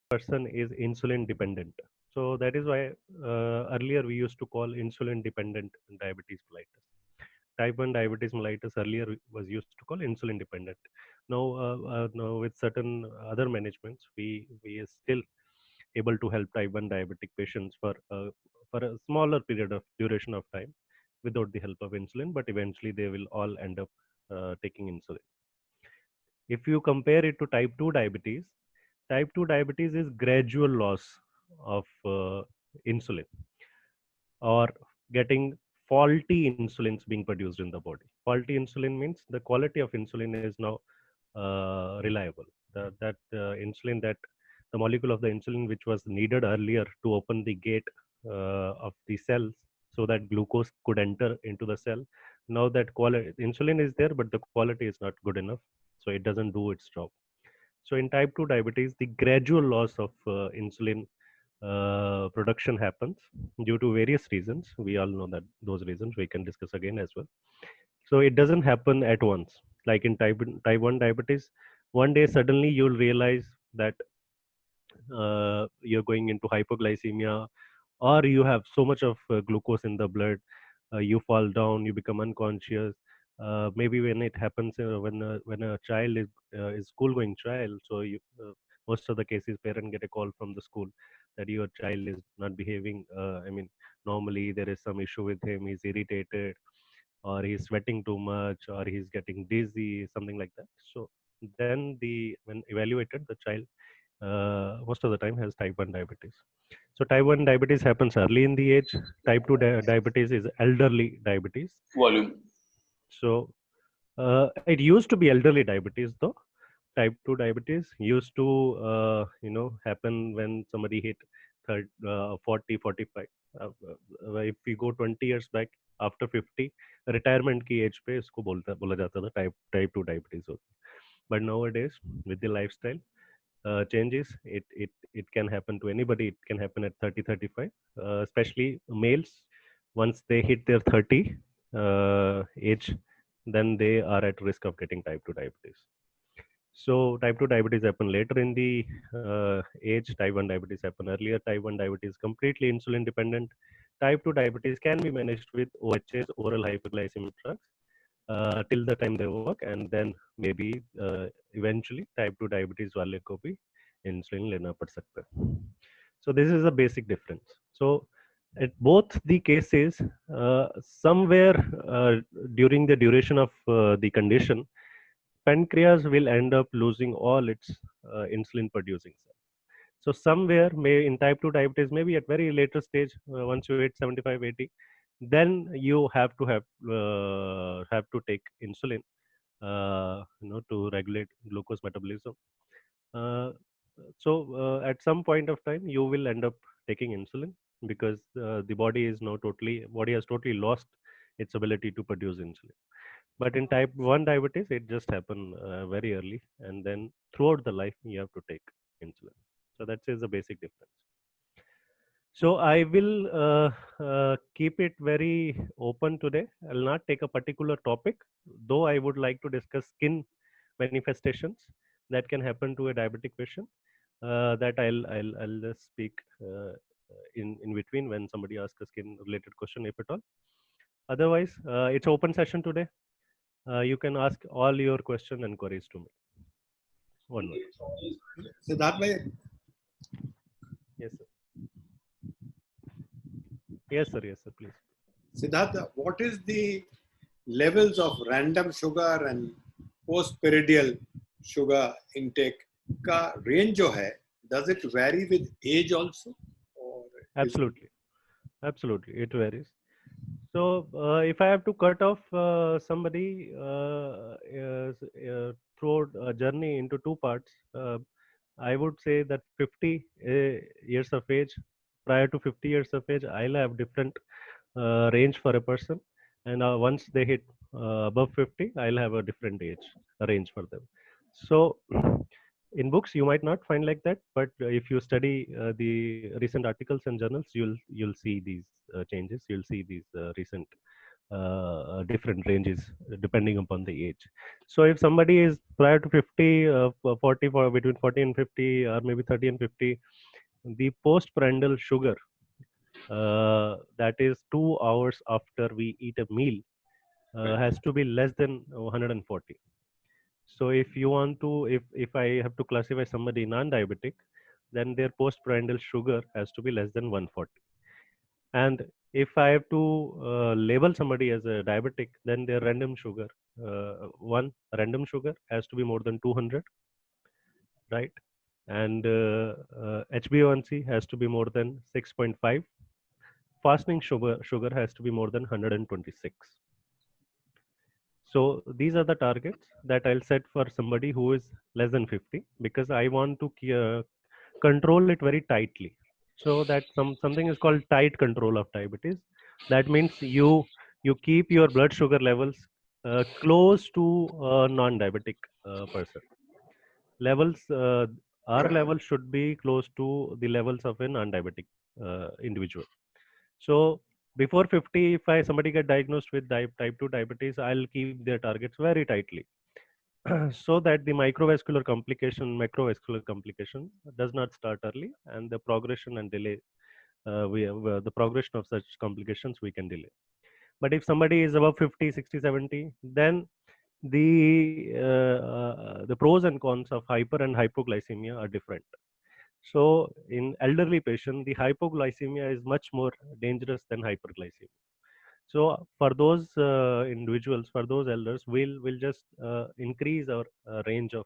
person is insulin dependent. So that is why earlier we used to call insulin dependent diabetes mellitus. Type 1 diabetes mellitus earlier was used to call insulin dependent. Now with certain other managements, we are still able to help type 1 diabetic patients for a smaller period of duration of time without the help of insulin, but eventually they will all end up taking insulin. If you compare it to type 2 diabetes is gradual loss of insulin, or getting faulty insulins being produced in the body. Faulty insulin means the quality of insulin is now reliable. That insulin, that the molecule of the insulin which was needed earlier to open the gate of the cells so that glucose could enter into the cell. Now that quality insulin is there, but the quality is not good enough, so it doesn't do its job. So in type 2 diabetes, the gradual loss of insulin production happens due to various reasons. We all know that those reasons we can discuss again as well. So it doesn't happen at once. Like in type 1 diabetes, one day suddenly you'll realize that you're going into hypoglycemia, or you have so much of glucose in the blood, you fall down, you become unconscious. Maybe when it happens, when a child is school going child, so most of the cases parent get a call from the school that your child is not behaving, normally. There is some issue with him, he's irritated, or he's sweating too much, or he's getting dizzy, something like that. So then when evaluated, the child most of the time has type 1 diabetes. So type 1 diabetes happens early in the age. Type 2 diabetes is elderly diabetes. Volume. So it used to be elderly diabetes though. Type 2 diabetes used to happen when somebody hit 40 45. If we go 20 years back, after 50 retirement की age पे इसको बोला जाता था type 2 diabetes होता. But nowadays, with the lifestyle changes, it can happen to anybody. It can happen at 30 35, especially males. Once they hit their 30 age, then they are at risk of getting type 2 diabetes. So type 2 diabetes happen later in the age. Type 1 diabetes happen earlier. Type 1 diabetes completely insulin dependent. Type 2 diabetes can be managed with OHs, oral hypoglycemic drugs, till the time they work, and then maybe eventually type 2 diabetes वाले को भी insulin लेना पड़ सकता है. So this is a basic difference. So at both the cases, somewhere during the duration of the condition, pancreas will end up losing all its insulin producing cells. So somewhere may in type 2 diabetes, maybe at very later stage, once you hit 75 80, then you have to take insulin to regulate glucose metabolism. uh, at some point of time you will end up taking insulin, because the body has totally lost its ability to produce insulin. But in type 1 diabetes, it just happened very early, and then throughout the life you have to take insulin. So that is the basic difference. So I will keep it very open today. I'll not take a particular topic, though I would like to discuss skin manifestations that can happen to a diabetic patient. That I'll just speak in between when somebody asks a skin related question, if at all. Otherwise, it's open session today. You can ask all your question and queries to me. One word. Siddharth bhai, Yes, sir. Yes, sir. Yes, sir. Please. Siddharth, what is the levels of random sugar and post-peridial sugar intake का range जो है, does it vary with age also? Or Absolutely. Absolutely. It varies. So if I have to cut off somebody throughout a journey into two parts, I would say that 50 years of age, prior to 50 years of age, I'll have different range for a person, and once they hit above 50, I'll have a different age range for them. So in books you might not find like that, but if you study the recent articles and journals, you'll see these changes. You'll see these recent different ranges depending upon the age. So if somebody is prior to 50, 40, for between 40 and 50, or maybe 30 and 50, the postprandial sugar, that is 2 hours after we eat a meal, has to be less than 140. So if you want to, if I have to classify somebody non-diabetic, then their postprandial sugar has to be less than 140. And if I have to label somebody as a diabetic, then their random sugar, one random sugar has to be more than 200, right? And HbA1c has to be more than 6.5. Fasting sugar has to be more than 126. So these are the targets that I'll set for somebody who is less than 50, because I want to control it very tightly. So that something is called tight control of diabetes. That means you keep your blood sugar levels close to a non-diabetic person. Levels, our levels should be close to the levels of a non-diabetic individual. So before 50, if somebody get diagnosed with type 2 diabetes, I'll keep their targets very tightly so that the macrovascular complication does not start early, and the progression and delay, we have, the progression of such complications we can delay. But if somebody is above 50, 60, 70, then the pros and cons of hyper and hypoglycemia are different. So in elderly patient, the hypoglycemia is much more dangerous than hyperglycemia. So for those individuals, for those elders, we'll just increase our range of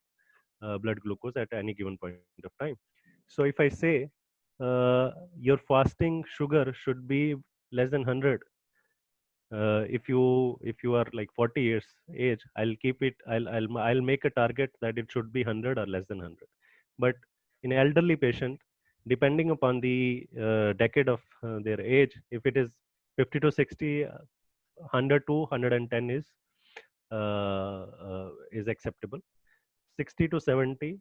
blood glucose at any given point of time. So if I say your fasting sugar should be less than 100, if you are like 40 years age, I'll keep it. I'll make a target that it should be 100 or less than 100. But in elderly patient, depending upon the decade of their age, if it is 50 to 60, 100 to 110 is acceptable. 60 to 70,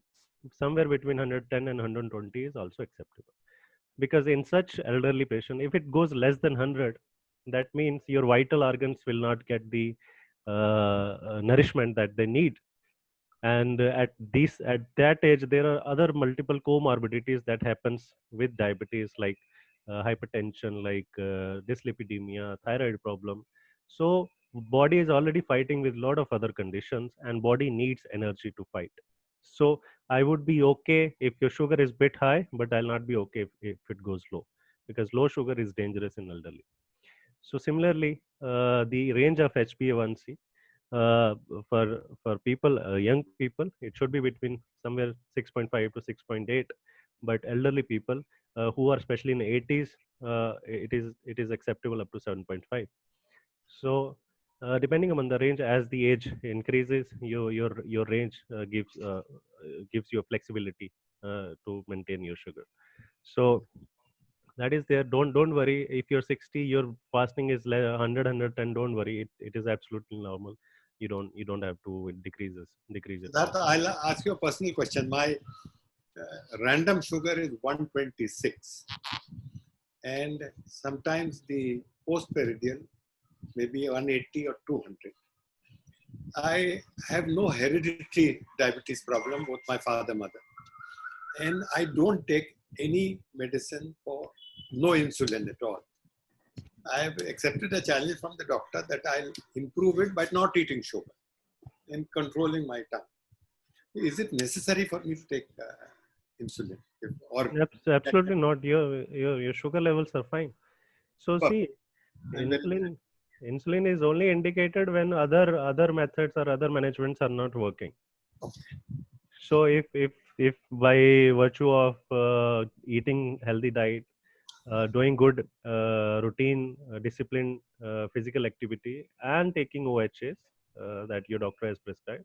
somewhere between 110 and 120 is also acceptable. Because in such elderly patient, if it goes less than 100, that means your vital organs will not get the nourishment that they need. And at that age, there are other multiple comorbidities that happens with diabetes, like hypertension, like dyslipidemia, thyroid problem. So body is already fighting with a lot of other conditions, and body needs energy to fight. So I would be okay if your sugar is bit high, but I'll not be okay if it goes low, because low sugar is dangerous in elderly. So similarly, the range of HbA1c uh, for people, young people, it should be between somewhere 6.5 to 6.8. But elderly people who are especially in 80s, it is acceptable up to 7.5. So depending upon the range, as the age increases, your range gives you a flexibility to maintain your sugar. So that is there. Don't worry if you're 60, your fasting is 100, 110. Don't worry, it is absolutely normal. You don't have to decrease it That fasting. I'll ask you a personal question. My random sugar is 126, and sometimes the postperidial maybe 180 or 200. I have no hereditary diabetes problem, both my father and mother, and I don't take any medicine for no insulin at all. I have accepted a challenge from the doctor that I'll improve it by not eating sugar and controlling my tongue. Is it necessary for me to take insulin? Or Absolutely not. Your sugar levels are fine. So see, I'm very insulin insulin is only indicated when other methods or other managements are not working. So if by virtue of eating healthy diet, doing good routine, disciplined physical activity, and taking OHS that your doctor has prescribed,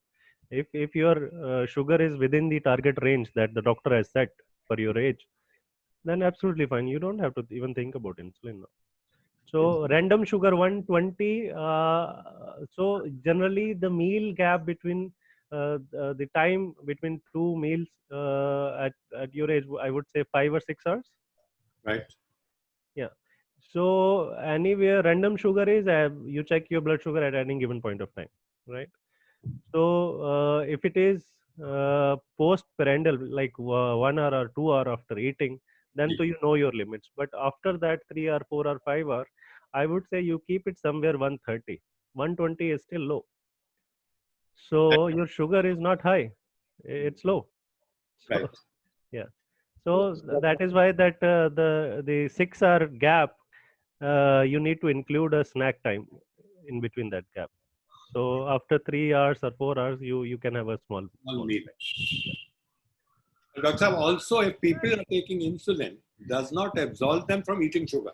if your sugar is within the target range that the doctor has set for your age, then absolutely fine. You don't have to even think about insulin now. So random sugar 120. So generally the meal gap between the time between two meals at your age, I would say 5 or 6 hours. right. Yeah. So anywhere random sugar is, you check your blood sugar at any given point of time, right? So if it is post-prandial, like 1 hour or 2 hour after eating, then ji, to you know your limits. But after that 3 or 4 or 5 hour, I would say you keep it somewhere 130. 120 is still low. So your sugar is not high, it's low. So right. yeah. So that is why that the 6 hour gap, you need to include a snack time in between that gap. So after 3 hours or 4 hours, you can have a Small small meal. snack. Dr. Saab, also if people are taking insulin, does not absolve them from eating sugar.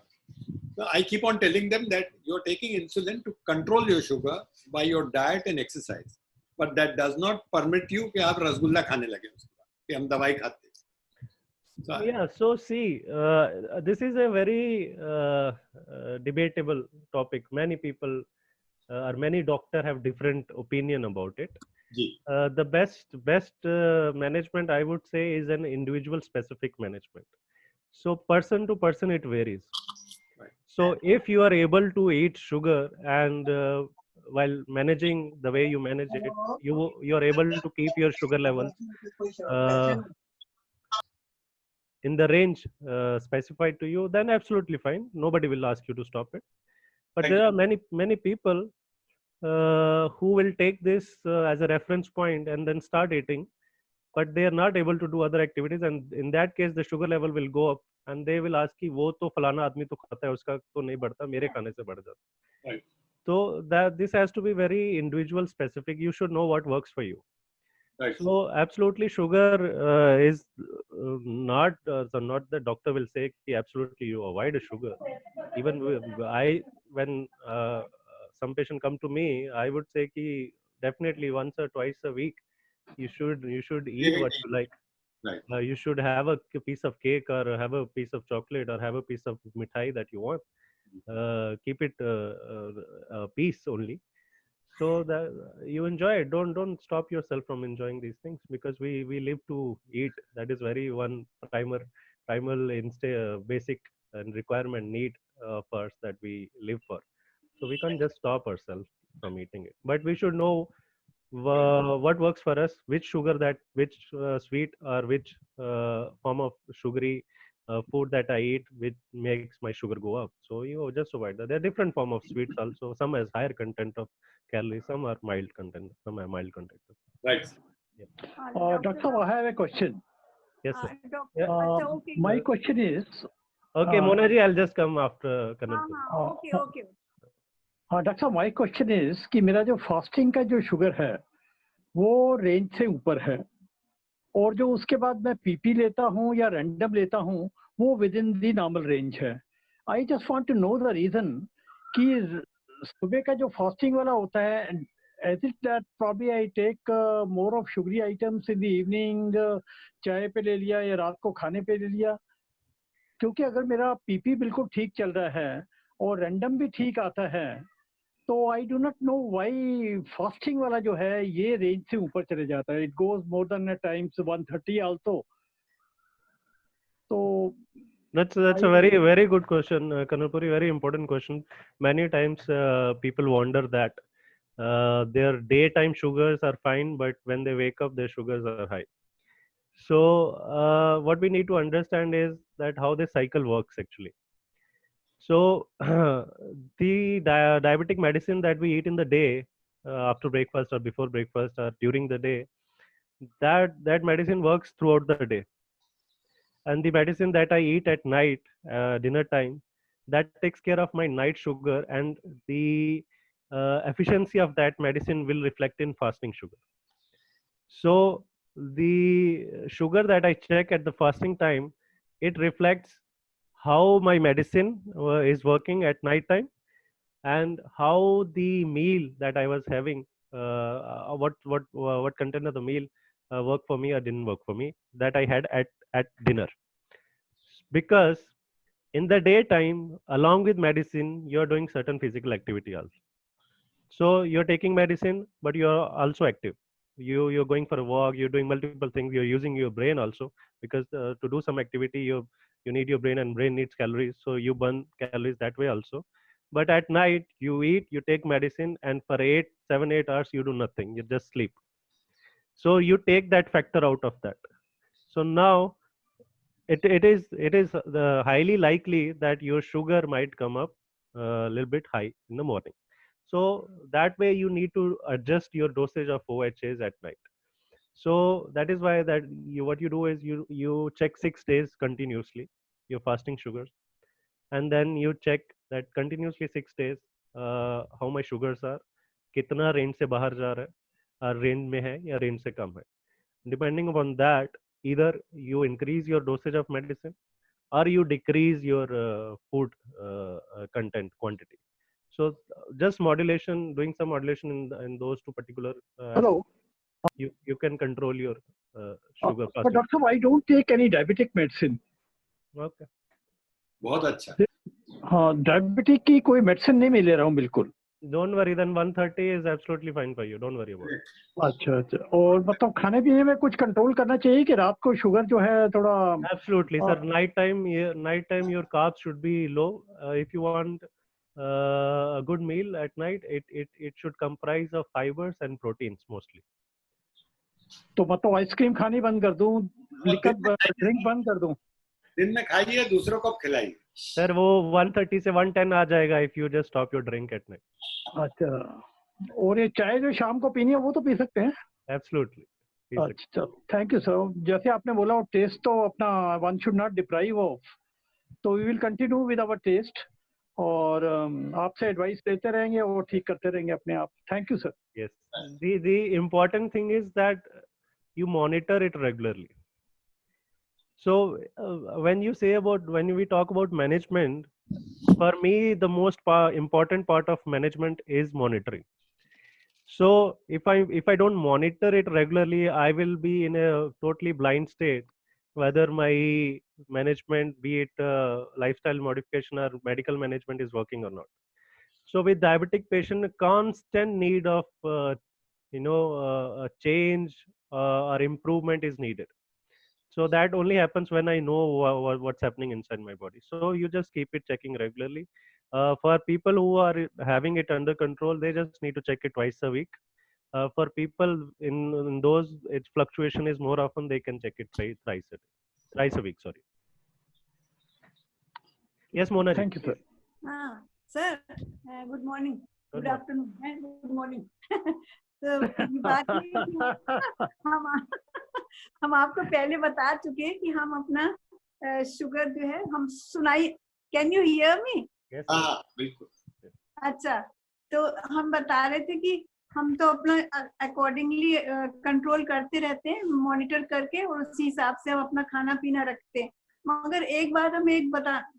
So I keep on telling them that you're taking insulin to control your sugar by your diet and exercise. But that does not permit you कि आप रसगुल्ला खाने लगे उसके बाद कि हम दवाई खाते हैं. So, Yeah, so see, this is a very debatable topic. Many people or many doctor have different opinion about it. Ji, The best management, I would say, is an individual specific management. So person to person it varies. right, So if you are able to eat sugar and while managing the way you manage it, you are able to keep your sugar levels uh, in the range specified to you, then absolutely fine. Nobody will ask you to stop it. But thank there you. are many people who will take this as a reference point and then start eating, but they are not able to do other activities, and in that case the sugar level will go up, and they will ask कि वो तो फलाना आदमी तो खाता है उसका तो नहीं बढ़ता मेरे खाने से बढ़ जाता. Right, So that this has to be very individual specific. You should know what works for you. right, So absolutely, sugar is not not the doctor will say कि absolutely you avoid sugar. Even I when some patient come to me, I would say कि definitely once or twice a week you should eat what you like. right. You should have a piece of cake or have a piece of chocolate or have a piece of mithai that you want. Keep it a piece only, so that you enjoy it. Don't stop yourself from enjoying these things, because we live to eat. That is very one primal basic and requirement need of ours that we live for. So we can't just stop ourselves from eating it, but we should know what works for us, which sweet or which form of sugary food that I eat which makes my sugar go up. So you just avoid that. There are different form of sweets also. Some has higher content of calories, some are mild content, some are mild content. Right. Yeah. Dr. Saab, I have a question. Yes, sir. Doctor, Yeah. okay. My question is, Okay, Mona ji, I'll just come after Kanal. Okay, okay. Doctor साहब my question is कि मेरा जो fasting का जो sugar है वो range से ऊपर है, और जो उसके बाद मैं पीपी लेता हूँ या रैंडम लेता हूँ वो within the normal range है. I just want to know the reason कि सुबह का जो फास्टिंग वाला होता है, is it that probably I take more of sugary items in the evening, चाय पे ले लिया या रात को खाने पे ले लिया. क्योंकि अगर मेरा पीपी बिल्कुल ठीक चल रहा है और रैंडम भी ठीक आता है, तो I do not know why fasting वाला जो है ये रेंज से ऊपर चले जाता है. It goes more than times 130 also. तो That's a very good question, Kanalpuri. Very important question. Many times people wonder that their daytime sugars are fine, but when they wake up, their sugars are high. So what we need to understand is that how the cycle works actually. So the diabetic medicine that we eat in the day, after breakfast or before breakfast or during the day, that medicine works throughout the day. And the medicine that I eat at night, dinner time, that takes care of my night sugar, and the efficiency of that medicine will reflect in fasting sugar. So the sugar that I check at the fasting time, it reflects how my medicine is working at night time, and how the meal that I was having, what content of the meal worked for me or didn't work for me, that I had at dinner. Because in the daytime, along with medicine, you're doing certain physical activity also. So you're taking medicine, but you're also active. you're going for a walk, you're doing multiple things, you're using your brain also, because to do some activity you need your brain, and brain needs calories, so you burn calories that way also. But at night you eat, you take medicine, and for 7 8 hours you do nothing, you just sleep. So you take that factor out of that. So now it is the highly likely that your sugar might come up a little bit high in the morning. So that way you need to adjust your dosage of OHAs at night. So that is why that what you do is you check 6 days continuously your fasting sugars, and then you check that continuously 6 days how my sugars are, कितना range से बाहर जा रहा है, range में है या range से कम है. Depending upon that, either you increase your dosage of medicine or you decrease your food content quantity. So just modulation, doing some modulation in those two particular Hello. You can control your sugar. But doctor, I don't take any diabetic medicine. Okay. बहुत अच्छा. हाँ, diabetic की कोई medicine नहीं मैं ले रहा हूँ बिल्कुल. Don't worry, then 130 is absolutely fine for you. Don't worry about it. अच्छा अच्छा. और मतलब खाने पीने में कुछ कंट्रोल करना चाहिए कि रात को शुगर जो है थोड़ा. Absolutely, sir. Night time your carbs should be low. If you want a good meal at night, it should comprise of fibers and proteins mostly. तो मतलब आइसक्रीम खानी बंद कर दूं, लिकर ड्रिंक बंद कर दूं. दिन में खाइए, दूसरों को खिलाइए. सर वो 130 से 110 आ जाएगा if you just stop your drink at night. अच्छा. और ये चाय जो शाम को पीनी है वो तो पी सकते हैं. Absolutely. अच्छा, थैंक यू सर. जैसे आपने बोला वो टेस्ट तो अपना one should not deprive of, तो we will continue with our test और आपसे एडवाइस लेते रहेंगे और ठीक करते रहेंगे अपने आप. Thank you sir. Yes. The important thing is that you monitor it regularly. So when we talk about management, for me the most important part of management is monitoring. So if I don't monitor it regularly, I will be in a totally blind state whether my management, be it lifestyle modification or medical management, is working or not. So with diabetic patient, a constant need of a change or improvement is needed. So that only happens when I know what's happening inside my body. So you just keep it checking regularly. For people who are having it under control, they just need to check it twice a week. For people in those its fluctuation is more often, they can check it thrice a week. Sorry. Yes, Mona. Thank you, sir. Sir, good morning. Good afternoon. Good morning. तो बात हम आपको पहले बता चुके हैं कि हम अपना शुगर जो है हम सुनाई. Can you hear me? बिल्कुल. अच्छा, तो हम बता रहे थे कि हम तो अपना अकॉर्डिंगली कंट्रोल करते रहते हैं, मॉनिटर करके, और उसी हिसाब से हम अपना खाना पीना रखते हैं. मगर एक बात हम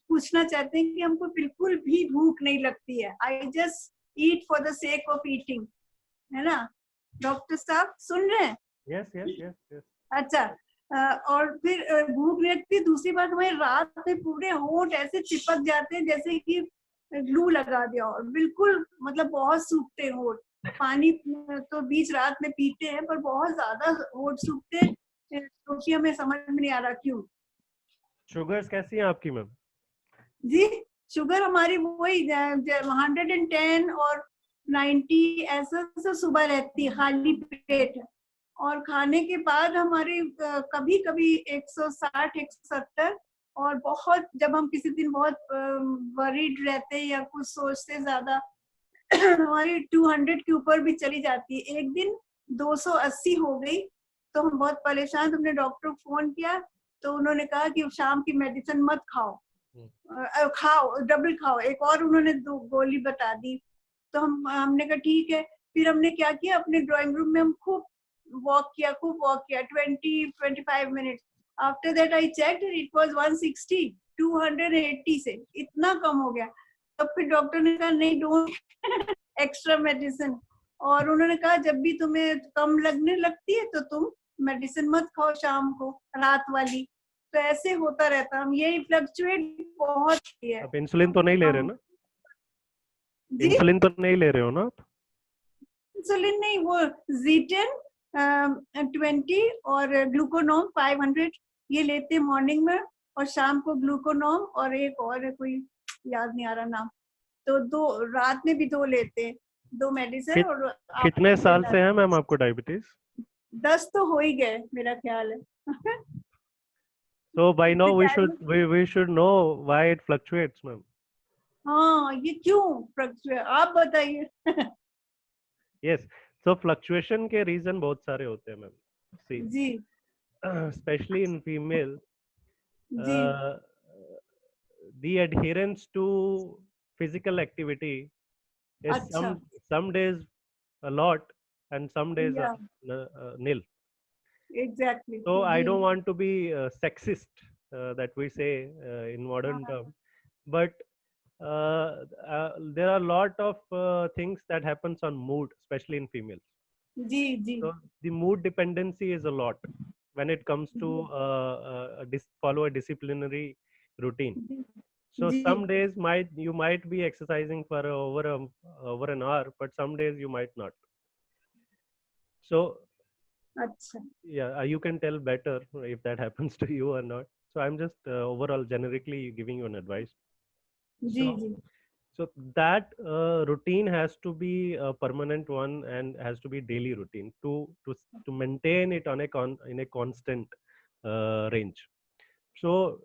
पूछना चाहते हैं कि हमको बिल्कुल भी भूख नहीं लगती है. I just eat for the sake of eating, है ना डॉक्टर साहब? सुन रहे हैं? यस. अच्छा, और फिर भूख नहीं लगती. दूसरी बात, हमारे रात में पूरे होंठ ऐसे चिपक जाते हैं जैसे कि ग्लू लगा दिया, और बिल्कुल मतलब बहुत सूखते हैं होंठ. पानी तो बीच रात में पीते हैं पर बहुत ज्यादा होंठ सूखते हैं, क्योंकि हमें समझ में नहीं आ रहा क्यों. शुगर्स कैसी हैं आपकी मैम? जी, शुगर हमारी वही 110 और 90 ऐसा सुबह रहती है खाली पेट, और खाने के बाद हमारे कभी कभी 160 170, और बहुत जब हम किसी दिन बहुत वरीड रहते हैं या कुछ सोचते ज्यादा हमारी 200 के ऊपर भी चली जाती है. एक दिन 280 हो गई तो हम बहुत परेशान. हमने डॉक्टर को फोन किया तो उन्होंने कहा कि शाम की मेडिसिन मत खाओ, खाओ डबल खाओ. एक और उन्होंने 2 गोली बता दी. तो हमने कहा ठीक है. फिर हमने क्या किया, अपने ड्राइंग रूम में हम खूब वॉक किया 20-25 minute. After that I checked, it was 160, 280 से इतना कम हो गया. तब फिर डॉक्टर ने कहा नहीं, डोंट एक्स्ट्रा मेडिसिन. और उन्होंने कहा जब भी तुम्हें कम लगने लगती है तो तुम मेडिसिन मत खाओ शाम को, रात वाली. तो ऐसे होता रहता. हम यही फ्लक्चुएट बहुत है. आप इंसुलिन तो नहीं ले रहे ना? इंसुलिन तो नहीं ले रहे हो ना आप? इंसुलिन नहीं, वो ज़ीटेन 20 और ग्लूकोनॉम 500 ये लेते मॉर्निंग में, और शाम को ग्लूकोनॉम और एक और है, कोई याद नहीं आ रहा नाम, तो 2 रात में भी 2 लेते, 2 मेडिसिन। कित- और कितने साल से है मैम आपको डायबिटीज? 10 तो हो ही गए मेरा ख्याल है। So by now Retirement- we should know why it fluctuates, ma'am. हाँ, ये क्यों आप बताइए। Yes. So fluctuation के reason बहुत सारे होते हैं, मैम. See, जी especially in female, जी uh, the adherence to physical activity is अच्छा some days a lot and some days या nil. एग्जैक्टली So I जी don't want to be sexist that we say in modern हाँ, term, but there are a lot of things that happens on mood, especially in females. जी जी So the mood dependency is a lot when it comes to follow a disciplinary routine. जी So जी some days you might be exercising for over an hour, but some days you might not. So अच्छा yeah, you can tell better if that happens to you or not. So I'm just overall generically giving you an advice. जी So जी so that routine has to be a permanent one and has to be daily routine to maintain it on in a constant range. So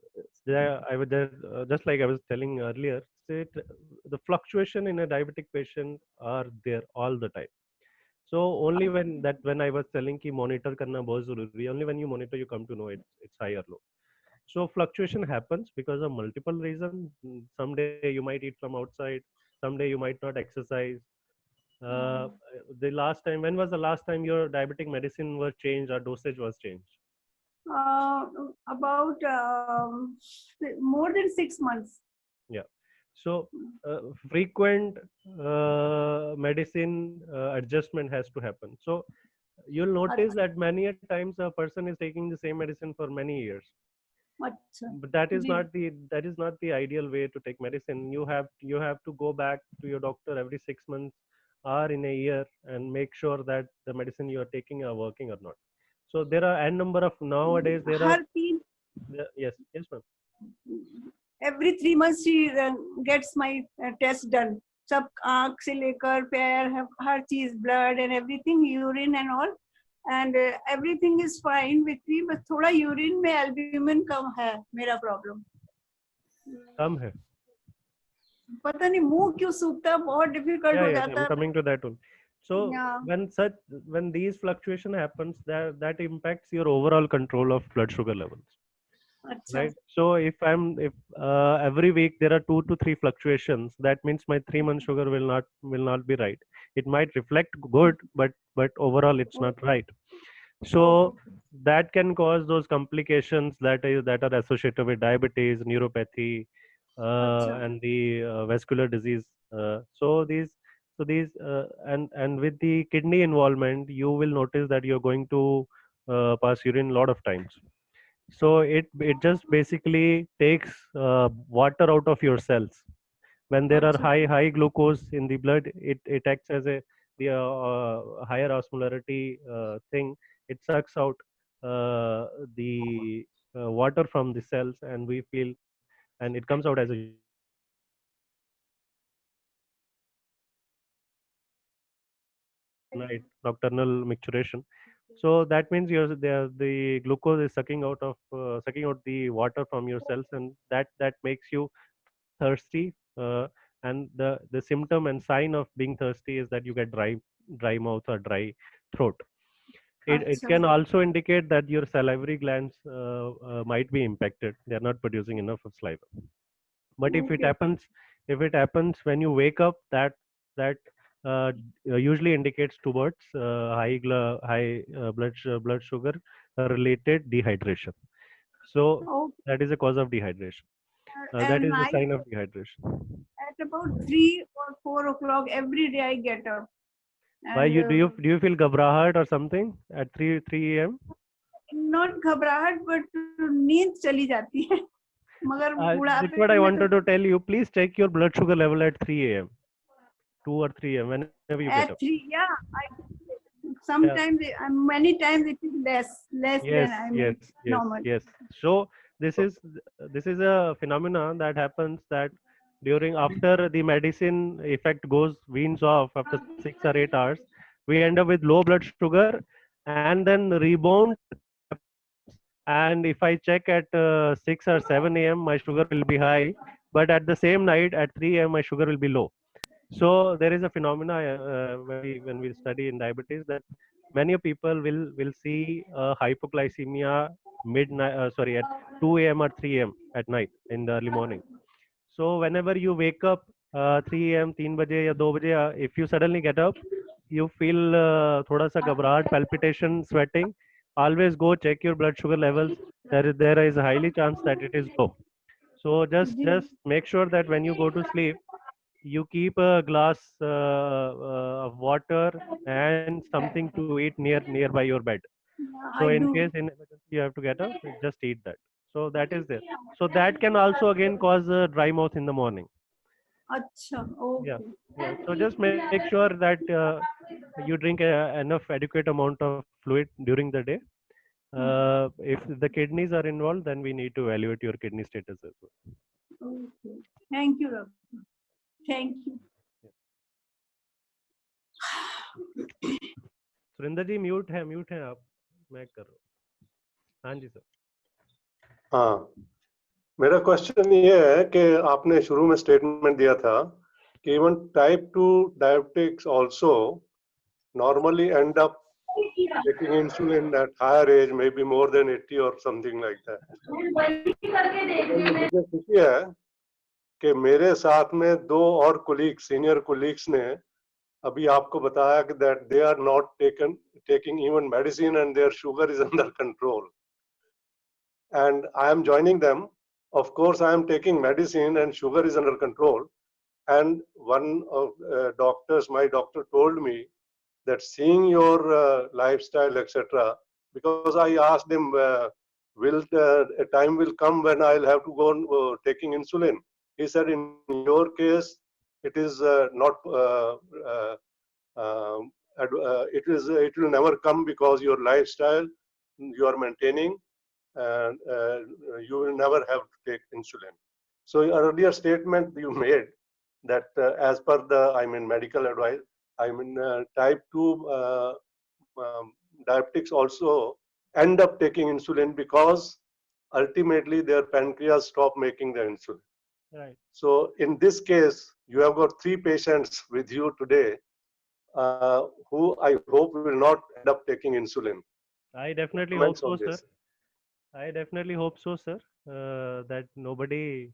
I was there, just like I was telling earlier, the fluctuation in a diabetic patient are there all the time. So only when I was telling ki monitor karna bahut zaruri hai, only when you monitor you come to know it's high or low. So fluctuation happens because of multiple reasons. Someday you might eat from outside, someday you might not exercise. Uh, the last time, when was the last time your diabetic medicine was changed or dosage was changed? about more than 6 months. Yeah. So frequent medicine adjustment has to happen. So you'll notice that many a times a person is taking the same medicine for many years. अच्छा But that is जी not the ideal way to take medicine. You have to go back to your doctor every 6 months or in a year and make sure that the medicine you are taking are working or not. So there are n number of nowadays there are her 3 yes ma'am. every 3 months she gets my test done, सब आँख से लेकर पैर, हर चीज, blood and everything, urine and all, and everything is fine with me, बस थोड़ा urine में albumin कम है, मेरा प्रॉब्लम कम है. पता नहीं मुंह क्यों सूखता, बहुत डिफिकल्ट हो Yeah, जाता I'm है। coming to that one. So Yeah. when these fluctuation happens, that impacts your overall control of blood sugar levels. अच्छा Right. So if every week there are 2 to 3 fluctuations, that means my 3 month sugar will not be right. It might reflect good, but overall it's not right. So that can cause those complications that are associated with diabetes, neuropathy, अच्छा and the vascular disease. And with the kidney involvement, you will notice that you're going to pass urine a lot of times. So it just basically takes water out of your cells. When there are अच्छा high glucose in the blood, it acts as the higher osmolarity thing. It sucks out the water from the cells, and we feel, and it comes out as a nocturnal micturition. So that means the glucose is sucking out the water from your cells, and that makes you thirsty. And the symptom and sign of being thirsty is that you get dry mouth or dry throat. It अच्छा can also indicate that your salivary glands might be impacted. They are not producing enough of saliva. But okay if it happens when you wake up, that usually indicates towards high blood sugar related dehydration. So okay that is a cause of dehydration. That and is a night sign of dehydration. at about 3 or 4 o'clock every day I get up, Why and do you feel ghabrahat or something at 3 a.m.? not घबराहट but नींद चली जाती है, मगर That's बुढ़ापे what I में तो wanted to tell you. Please check your blood sugar level at 3 a.m., 2 or 3 a.m. whenever you get at up. 3 yeah I sometimes many times it is less Yes, than yes, yes, normal. yes. So this is a phenomena that happens that during after the medicine effect goes weans off after 6 or 8 hours, we end up with low blood sugar, and then rebound happens. And if I check at 6 or 7 a.m., my sugar will be high, but at the same night at 3 a.m. my sugar will be low. So there is a phenomena when we study in diabetes that many people will see hypoglycemia midnight sorry at 2 a.m. or 3 a.m. at night in the early morning. So whenever you wake up 3 a.m. 3 बजे या 2 बजे if you suddenly get up you feel थोड़ा सा घबराहट palpitation sweating, always go check your blood sugar levels. There is a highly chance that it is low. So जी just make sure that when you go to sleep you keep a glass of water and something to eat nearby your bed. So I in do. case in emergency you have to get up, just eat that. So that is there. So that can also again cause dry mouth in the morning. अच्छा Yeah, okay. yeah. So just make sure that you drink enough adequate amount of fluid during the day. If the kidneys are involved, then we need to evaluate your kidney status as well. Okay thank you doctor. Thank you. Surendra ji mute है आप. मैं कर रहा हूँ. हाँ जी sir. हाँ, मेरा question ये है कि आपने शुरू में स्टेटमेंट दिया था कि even type 2 diabetics also normally end up taking insulin at higher age, maybe more than 80 or something like that. मुझे खुशी है कि मेरे साथ में 2 और कोलीग्स, सीनियर कोलीग्स ने अभी आपको बताया कि that they are not taking even medicine and their sugar is under control. And I am joining them. Of course, I am taking medicine and sugar is under control. And one of my doctor told me that seeing your lifestyle, etc., because I asked him, will a time will come when I'll have to go on taking insulin? He said, in your case, it is not. It will never come because your lifestyle you are maintaining, and you will never have to take insulin. So earlier statement you made that as per the medical advice, type 2 diabetics also end up taking insulin because ultimately their pancreas stop making the insulin. Right. So in this case, you have got 3 patients with you today who I hope will not end up taking insulin. I definitely hope Comments so, on sir. this. I definitely hope so, sir, that nobody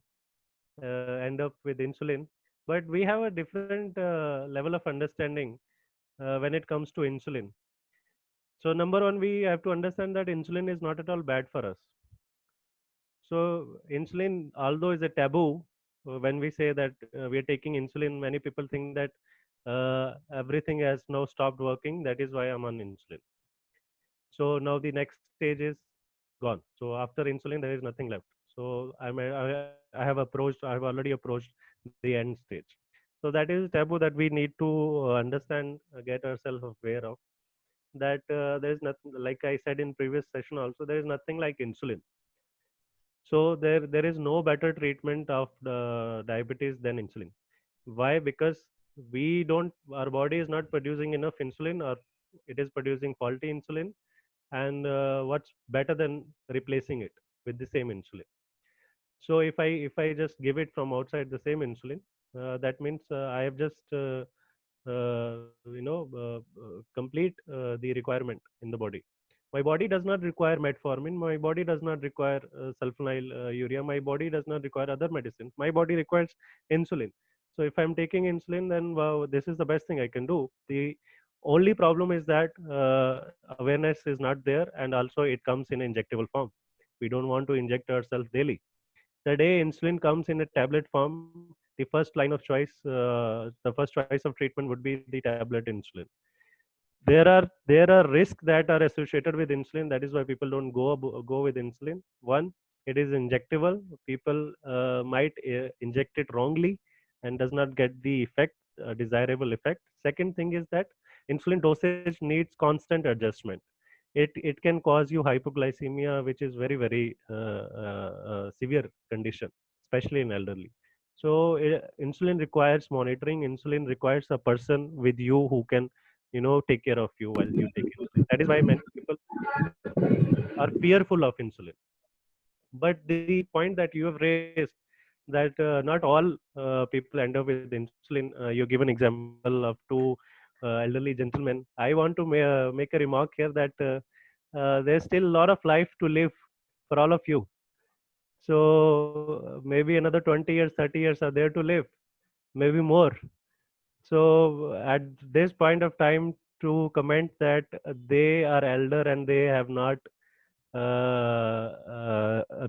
end up with insulin. But we have a different level of understanding when it comes to insulin. So, number one, we have to understand that insulin is not at all bad for us. So, insulin, although is a taboo, when we say that we are taking insulin, many people think that everything has now stopped working. That is why I'm on insulin. So now the next stage is gone. So after insulin, there is nothing left. So I have already approached the end stage. So that is taboo that we need to understand, get ourselves aware of. That there is nothing, like I said in previous session also, there is nothing like insulin. So there is no better treatment of the diabetes than insulin. Why? Because our body is not producing enough insulin, or it is producing faulty insulin. And what's better than replacing it with the same insulin? So if I just give it from outside the same insulin, that means I have just complete the requirement in the body. My body does not require metformin. My body does not require sulfonylurea. My body does not require other medicines. My body requires insulin. So if I'm taking insulin, then wow, this is the best thing I can do. The only problem is that awareness is not there, and also it comes in injectable form. We don't want to inject ourselves daily. The day insulin comes in a tablet form, the first line of choice, the first choice of treatment would be the tablet insulin. There are risks that are associated with insulin. That is why people don't go with insulin. One, it is injectable. People might inject it wrongly and does not get the effect, desirable effect. Second thing is that insulin dosage needs constant adjustment. It can cause you hypoglycemia, which is very severe condition, especially in elderly. So insulin requires monitoring. Insulin requires a person with you who can, take care of you while you take insulin. That is why many people are fearful of insulin. But the point that you have raised, that not all people end up with insulin. You give an example of two elderly gentlemen. I want to make a remark here that there's still a lot of life to live for all of you. So maybe another 20 years, 30 years are there to live, maybe more. So at this point of time, to comment that they are elder and they have not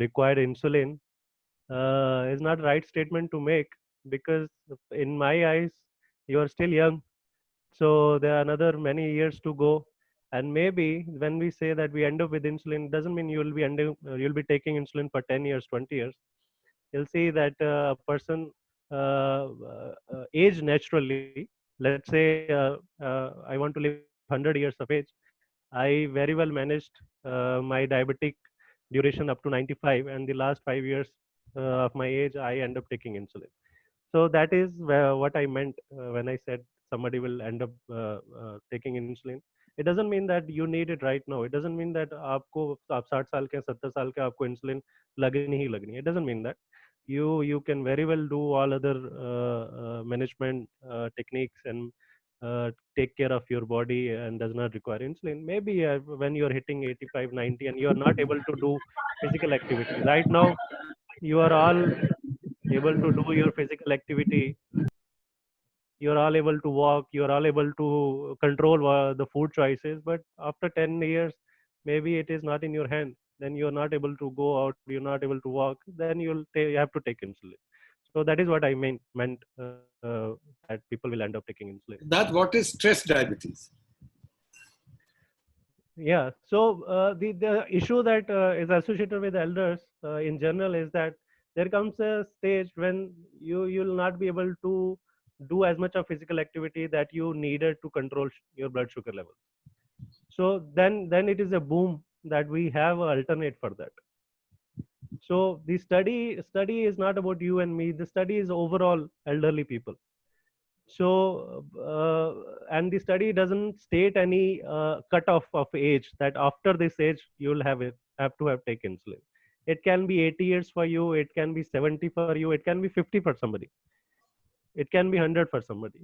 required insulin is not right statement to make, because in my eyes you are still young, so there are another many years to go. And maybe when we say that we end up with insulin, doesn't mean you'll be taking insulin for 10 years, 20 years. You'll see that a person age naturally. Let's say I want to live 100 years of age. I very well managed my diabetic duration up to 95, and the last 5 years of my age, I end up taking insulin. So that is what I meant when I said somebody will end up taking insulin. It doesn't mean that you need it right now. It doesn't mean that आप 60 साल के 70 साल के आपको insulin लगनी ही लगनी. It doesn't mean that. You can very well do all other management techniques and take care of your body and does not require insulin. Maybe when you are hitting 85, 90 and you are not able to do physical activity. Right now, you are all able to do your physical activity. You are all able to walk. You are all able to control the food choices. But after 10 years, maybe it is not in your hand. Then you are not able to go out. You're not able to walk. Then you have to take insulin. So that is what I meant that people will end up taking insulin. That what is stress diabetes? Yeah. So the issue that is associated with elders in general is that there comes a stage when you'll not be able to do as much of physical activity that you needed to control your blood sugar level. So then it is a boom that we have an alternate for that. So the study is not about you and me. The study is overall elderly people. So and the study doesn't state any cutoff of age that after this age you'll have to have taken insulin. It can be 80 years for you. It can be 70 for you. It can be 50 for somebody. It can be 100 for somebody.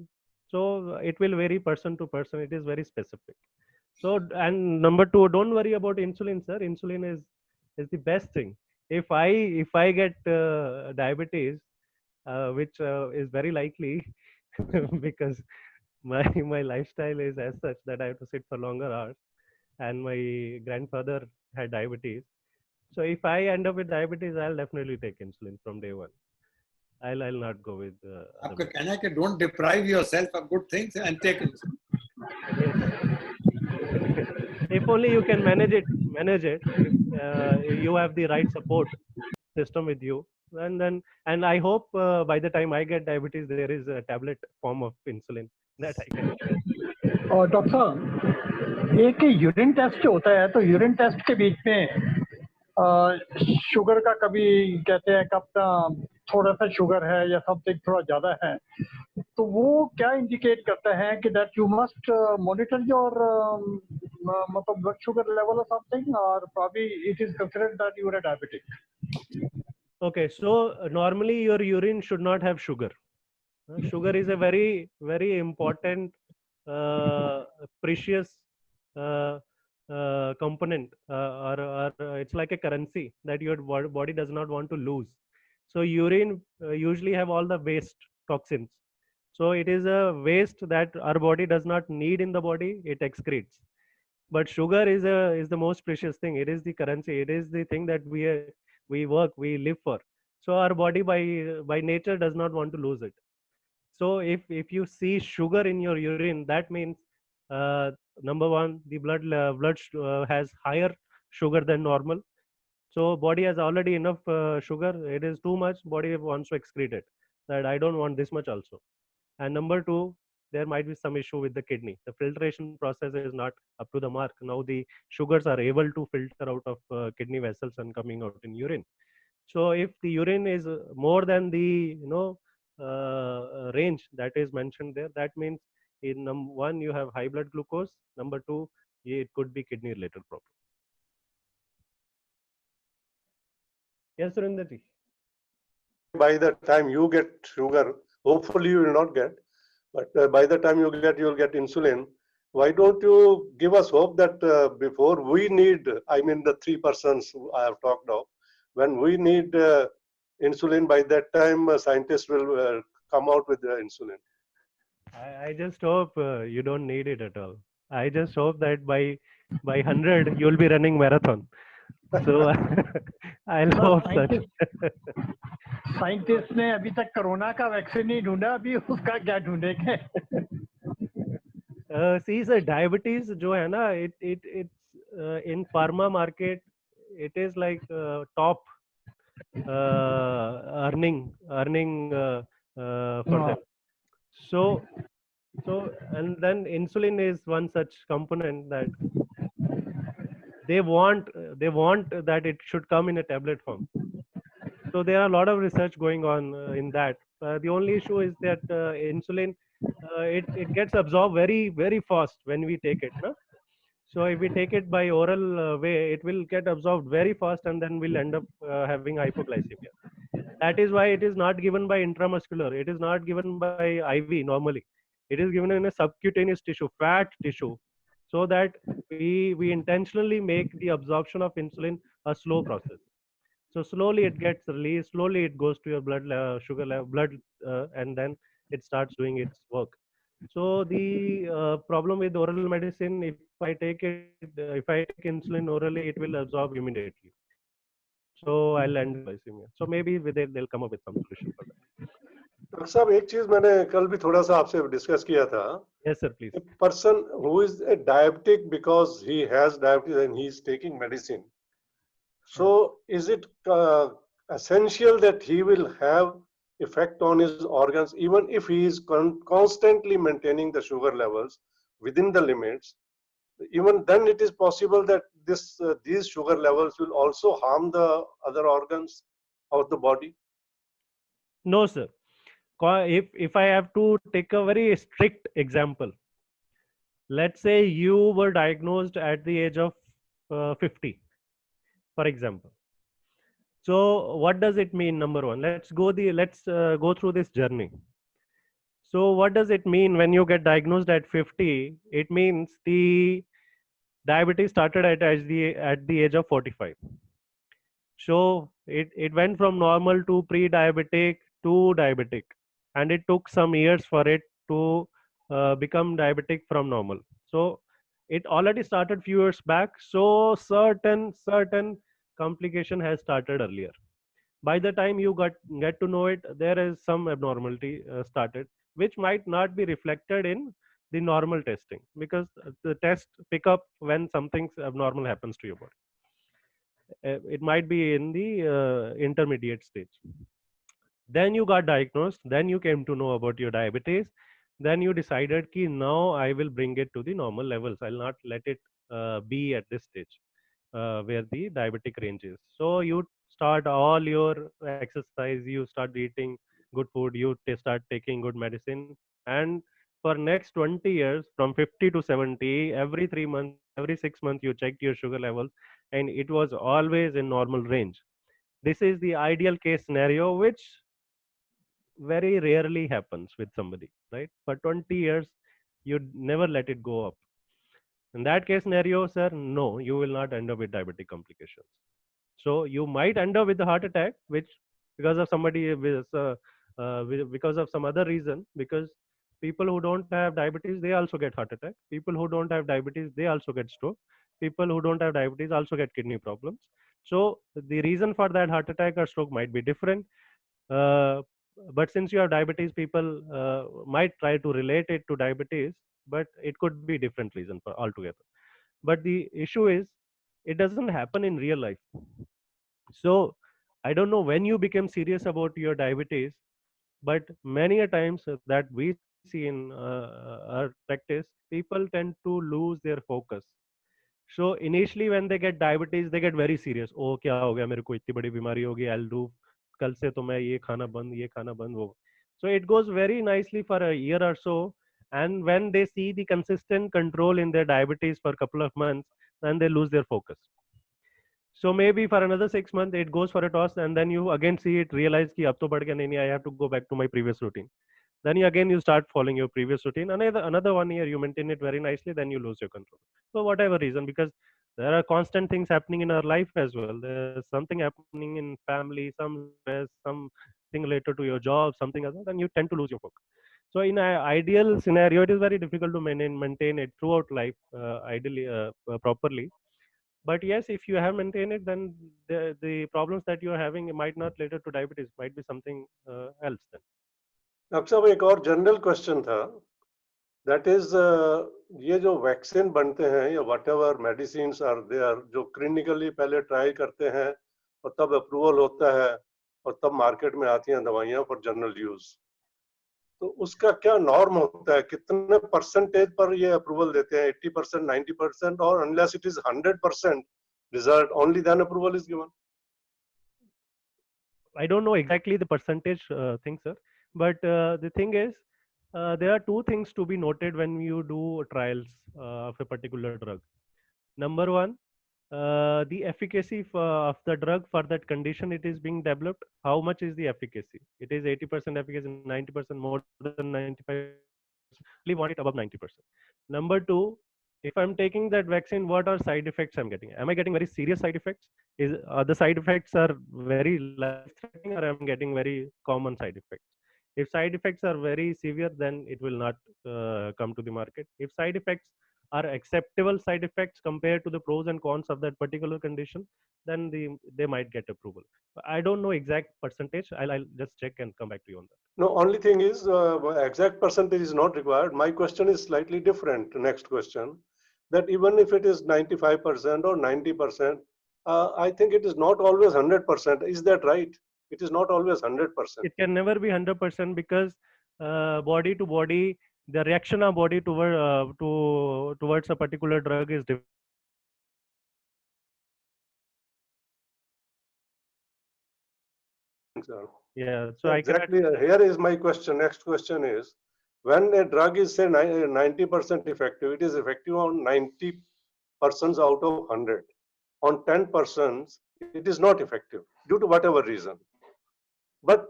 So it will vary person to person. It is very specific. So, and number two, don't worry about insulin, sir. Insulin is the best thing. If I get diabetes, which is very likely because my lifestyle is as such that I have to sit for longer hours, and my grandfather had diabetes. So if I end up with diabetes, I'll definitely take insulin from day one. I'll not go with. आपका कहना है कि don't deprive yourself of good things and take insulin. If only you can manage it. If you have the right support system with you, and I hope by the time I get diabetes, there is a tablet form of insulin that I can. और doctor साहब, एक urine test होता है, तो urine test के बीच में sugar का कभी कहते हैं कि थोड़ा सा शुगर है या समथिंग थोड़ा ज्यादा है, तो वो क्या इंडिकेट करता है कि that you must monitor your मतलब ब्लड शुगर लेवल और समथिंग, और probably it is considered that you are a diabetic? Okay, so normally your urine should not have sugar. Sugar is a very important precious component, or it's like a currency that your body does not want to lose. So urine usually have all the waste toxins. So it is a waste that our body does not need in the body, it excretes. But sugar is the most precious thing. It is the currency. It is the thing that we work, we live for. So our body by nature does not want to lose it. So if you see sugar in your urine, that means number one, the blood has higher sugar than normal. So body has already enough sugar. It is too much. Body wants to excrete it. That I don't want this much also. And number two, there might be some issue with the kidney. The filtration process is not up to the mark. Now the sugars are able to filter out of kidney vessels and coming out in urine. So if the urine is more than the range that is mentioned there, that means in one you have high blood glucose. Number two, it could be kidney related problem. Yes, Surinder ji. By the time you get sugar, hopefully you will not get, but by the time you will get insulin. Why don't you give us hope that before we need, I mean the 3 persons I have talked of, when we need insulin, by that time scientists will come out with the insulin. I just hope you don't need it at all. I just hope that by 100 you'll be running marathon. So I'll hope that. Scientist ने अभी तक corona का vaccine नहीं ढूंढा, अभी उसका क्या ढूंढेंगे? See sir, diabetes जो है ना, it's in pharma market, it is like top earning for them. So and then insulin is one such component that they want that it should come in a tablet form. So there are a lot of research going on in that. The only issue is that insulin it gets absorbed very fast when we take it. No? So if we take it by oral way, it will get absorbed very fast, and then we'll end up having hypoglycemia. That is why it is not given by intramuscular. It is not given by IV normally. It is given in a subcutaneous tissue, fat tissue, so that we intentionally make the absorption of insulin a slow process. So slowly it gets released, slowly it goes to your blood sugar level, and then it starts doing its work. So the problem with oral medicine, if I take insulin orally, it will absorb immediately. So I'll end up glycemia. So maybe with it they'll come up with some solution for that. Doctor साहब, एक चीज मैंने कल भी थोड़ा सा आपसे discuss किया था. Yes sir, please. A person who is a diabetic because he has diabetes and he is taking medicine. So is it essential that he will have effect on his organs even if he is constantly maintaining the sugar levels within the limits? Even then it is possible that these sugar levels will also harm the other organs of the body? No sir. If I have to take a very strict example, let's say you were diagnosed at the age of 50, for example. So what does it mean? Number one, let's go through this journey. So what does it mean when you get diagnosed at 50? It means the diabetes started at the age of 45. So it went from normal to pre-diabetic to diabetic, and it took some years for it to become diabetic from normal. So it already started few years back. So certain complication has started earlier. By the time you get to know it, there is some abnormality started, which might not be reflected in the normal testing, because the test pick up when something abnormal happens to your body. It might be in the intermediate stage. Then you got diagnosed, then you came to know about your diabetes, then you decided ki now I will bring it to the normal levels. I'll not let it be at this stage where the diabetic range is. So you start all your exercise, you start eating good food, you start taking good medicine, and for next 20 years, from 50 to 70, every 3 months, every 6 months, you checked your sugar levels, and it was always in normal range. This is the ideal case scenario, which very rarely happens with somebody, right? For 20 years, you never let it go up. In that case scenario, sir, no, you will not end up with diabetic complications. So you might end up with a heart attack, which because of somebody because of some other reason, because people who don't have diabetes, they also get heart attack. People who don't have diabetes, they also get stroke. People who don't have diabetes also get kidney problems. So the reason for that heart attack or stroke might be different. But since you have diabetes, people might try to relate it to diabetes, but it could be different reason for altogether. But the issue is, it doesn't happen in real life. So I don't know when you became serious about your diabetes, but many a times that we see in our practice, people tend to lose their focus. So initially when they get diabetes, they get very serious. Oh, क्या हो गया मेरे को, इतनी बड़ी बीमारी होगी, I'll do, कल से तो मैं ये खाना बंद, ये खाना बंद हो. So it goes very nicely for a year or so, and when they see the consistent control in their diabetes for a couple of months, then they lose their focus. So maybe for another 6 months it goes for a toss, and then you again see it, realize कि अब तो बढ़ गया, नहीं, I have to go back to my previous routine. Then you start following your previous routine. Another 1 year you maintain it very nicely, then you lose your control for whatever reason, because there are constant things happening in our life as well. There's something happening in family, some stress, something related to your job, something other, then you tend to lose your focus. So in an ideal scenario, it is very difficult to maintain it throughout life, ideally, properly. But yes, if you have maintained it, then the problems that you are having, it might not later to diabetes, might be something else then. Doctor साहब एक और general question था, that is ये जो vaccine बनते हैं या whatever medicines are there, जो क्लिनिकली पहले ट्राई करते हैं और तब अप्रूवल होता है और तब मार्केट में आती हैं दवाइयां फॉर जनरल यूज, तो उसका क्या नॉर्म होता है? कितने परसेंटेज पर ये अप्रूवल देते हैं? 80%, 90%, और unless it is 100% result, only then approval is given? I don't know exactly the percentage thing, sir, but the thing is, there are two things to be noted when you do trials of a particular drug. Number one, the efficacy of the drug for that condition it is being developed. How much is the efficacy? It is 80% efficacy, 90%, more than 95%. We want it above 90%. Number two, if I'm taking that vaccine, what are side effects I'm getting? Am I getting very serious side effects? Is the side effects are very life-threatening, or I'm getting very common side effects? If side effects are very severe, then it will not come to the market. If side effects are acceptable side effects compared to the pros and cons of that particular condition, then they might get approval. I don't know exact percentage. I'll just check and come back to you on that. No, only thing is exact percentage is not required. My question is slightly different. Next question, that even if it is 95% or 90%, I think it is not always 100%. Is that right? It is not always 100%. It can never be 100% because body to body, the reaction of body towards a particular drug is different. Yeah, so exactly. Here is my question. Next question is, when a drug is say 90% effective, it is effective on 90% out of 100. On 10%, it is not effective due to whatever reason. But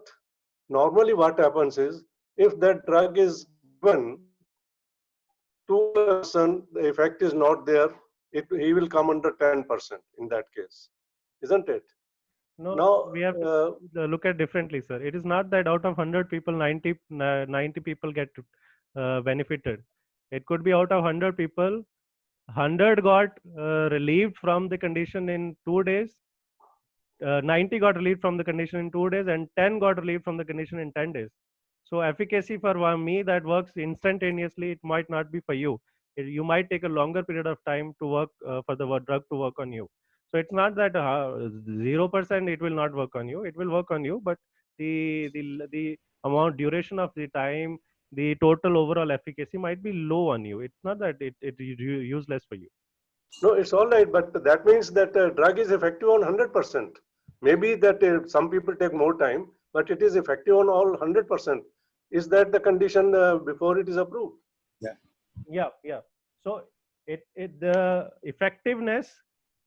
normally what happens is, if that drug is given to a person, the effect is not there, he will come under 10% in that case, isn't it? No, now we have to look at differently, sir. It is not that out of 100 people, 90 people get benefited. It could be out of 100 people, 100 got relieved from the condition in 2 days, 90 got relieved from the condition in 2 days, and 10 got relieved from the condition in 10 days. So efficacy for me that works instantaneously, it might not be for you. You might take a longer period of time to work for the drug to work on you. So it's not that 0% it will not work on you. It will work on you, but the amount, duration of the time, the total overall efficacy might be low on you. It's not that it useless for you. No, it's all right, but that means that drug is effective on 100%. Maybe that some people take more time, but it is effective on all 100%. Is that the condition before it is approved? Yeah. So the effectiveness,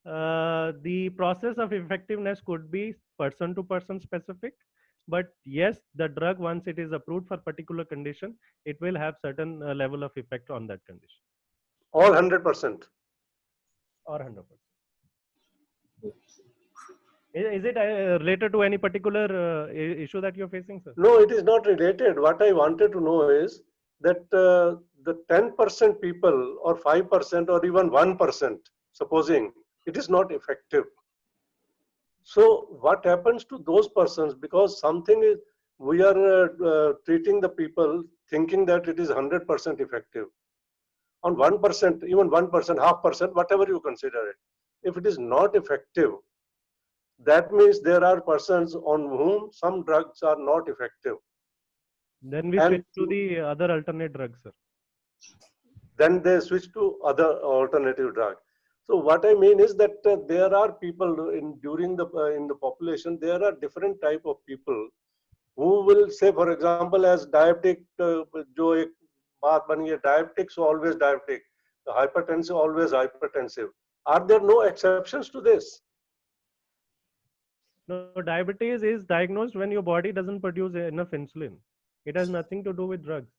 the process of effectiveness could be person to person specific, but yes, the drug, once it is approved for particular condition, it will have certain level of effect on that condition. All 100%. Or 100%. Is it related to any particular issue that you're facing, sir? No, it is not related. What I wanted to know is that the 10% people or 5% or even 1%, supposing it is not effective. So what happens to those persons? Because something is, we are treating the people thinking that it is 100% effective. On 1%, even 1%, half percent, whatever you consider it. If it is not effective, that means there are persons on whom some drugs are not effective. Then we And switch to the other alternate drugs, sir. then they switch to other alternative drug. So what I mean is that there are people in the population, there are different type of people who will say, for example, as diabetic, जो एक बात बनी है, diabetics always diabetic, the hypertensive always hypertensive. Are there no exceptions to this? No, diabetes is diagnosed when your body doesn't produce enough insulin. It has nothing to do with drugs.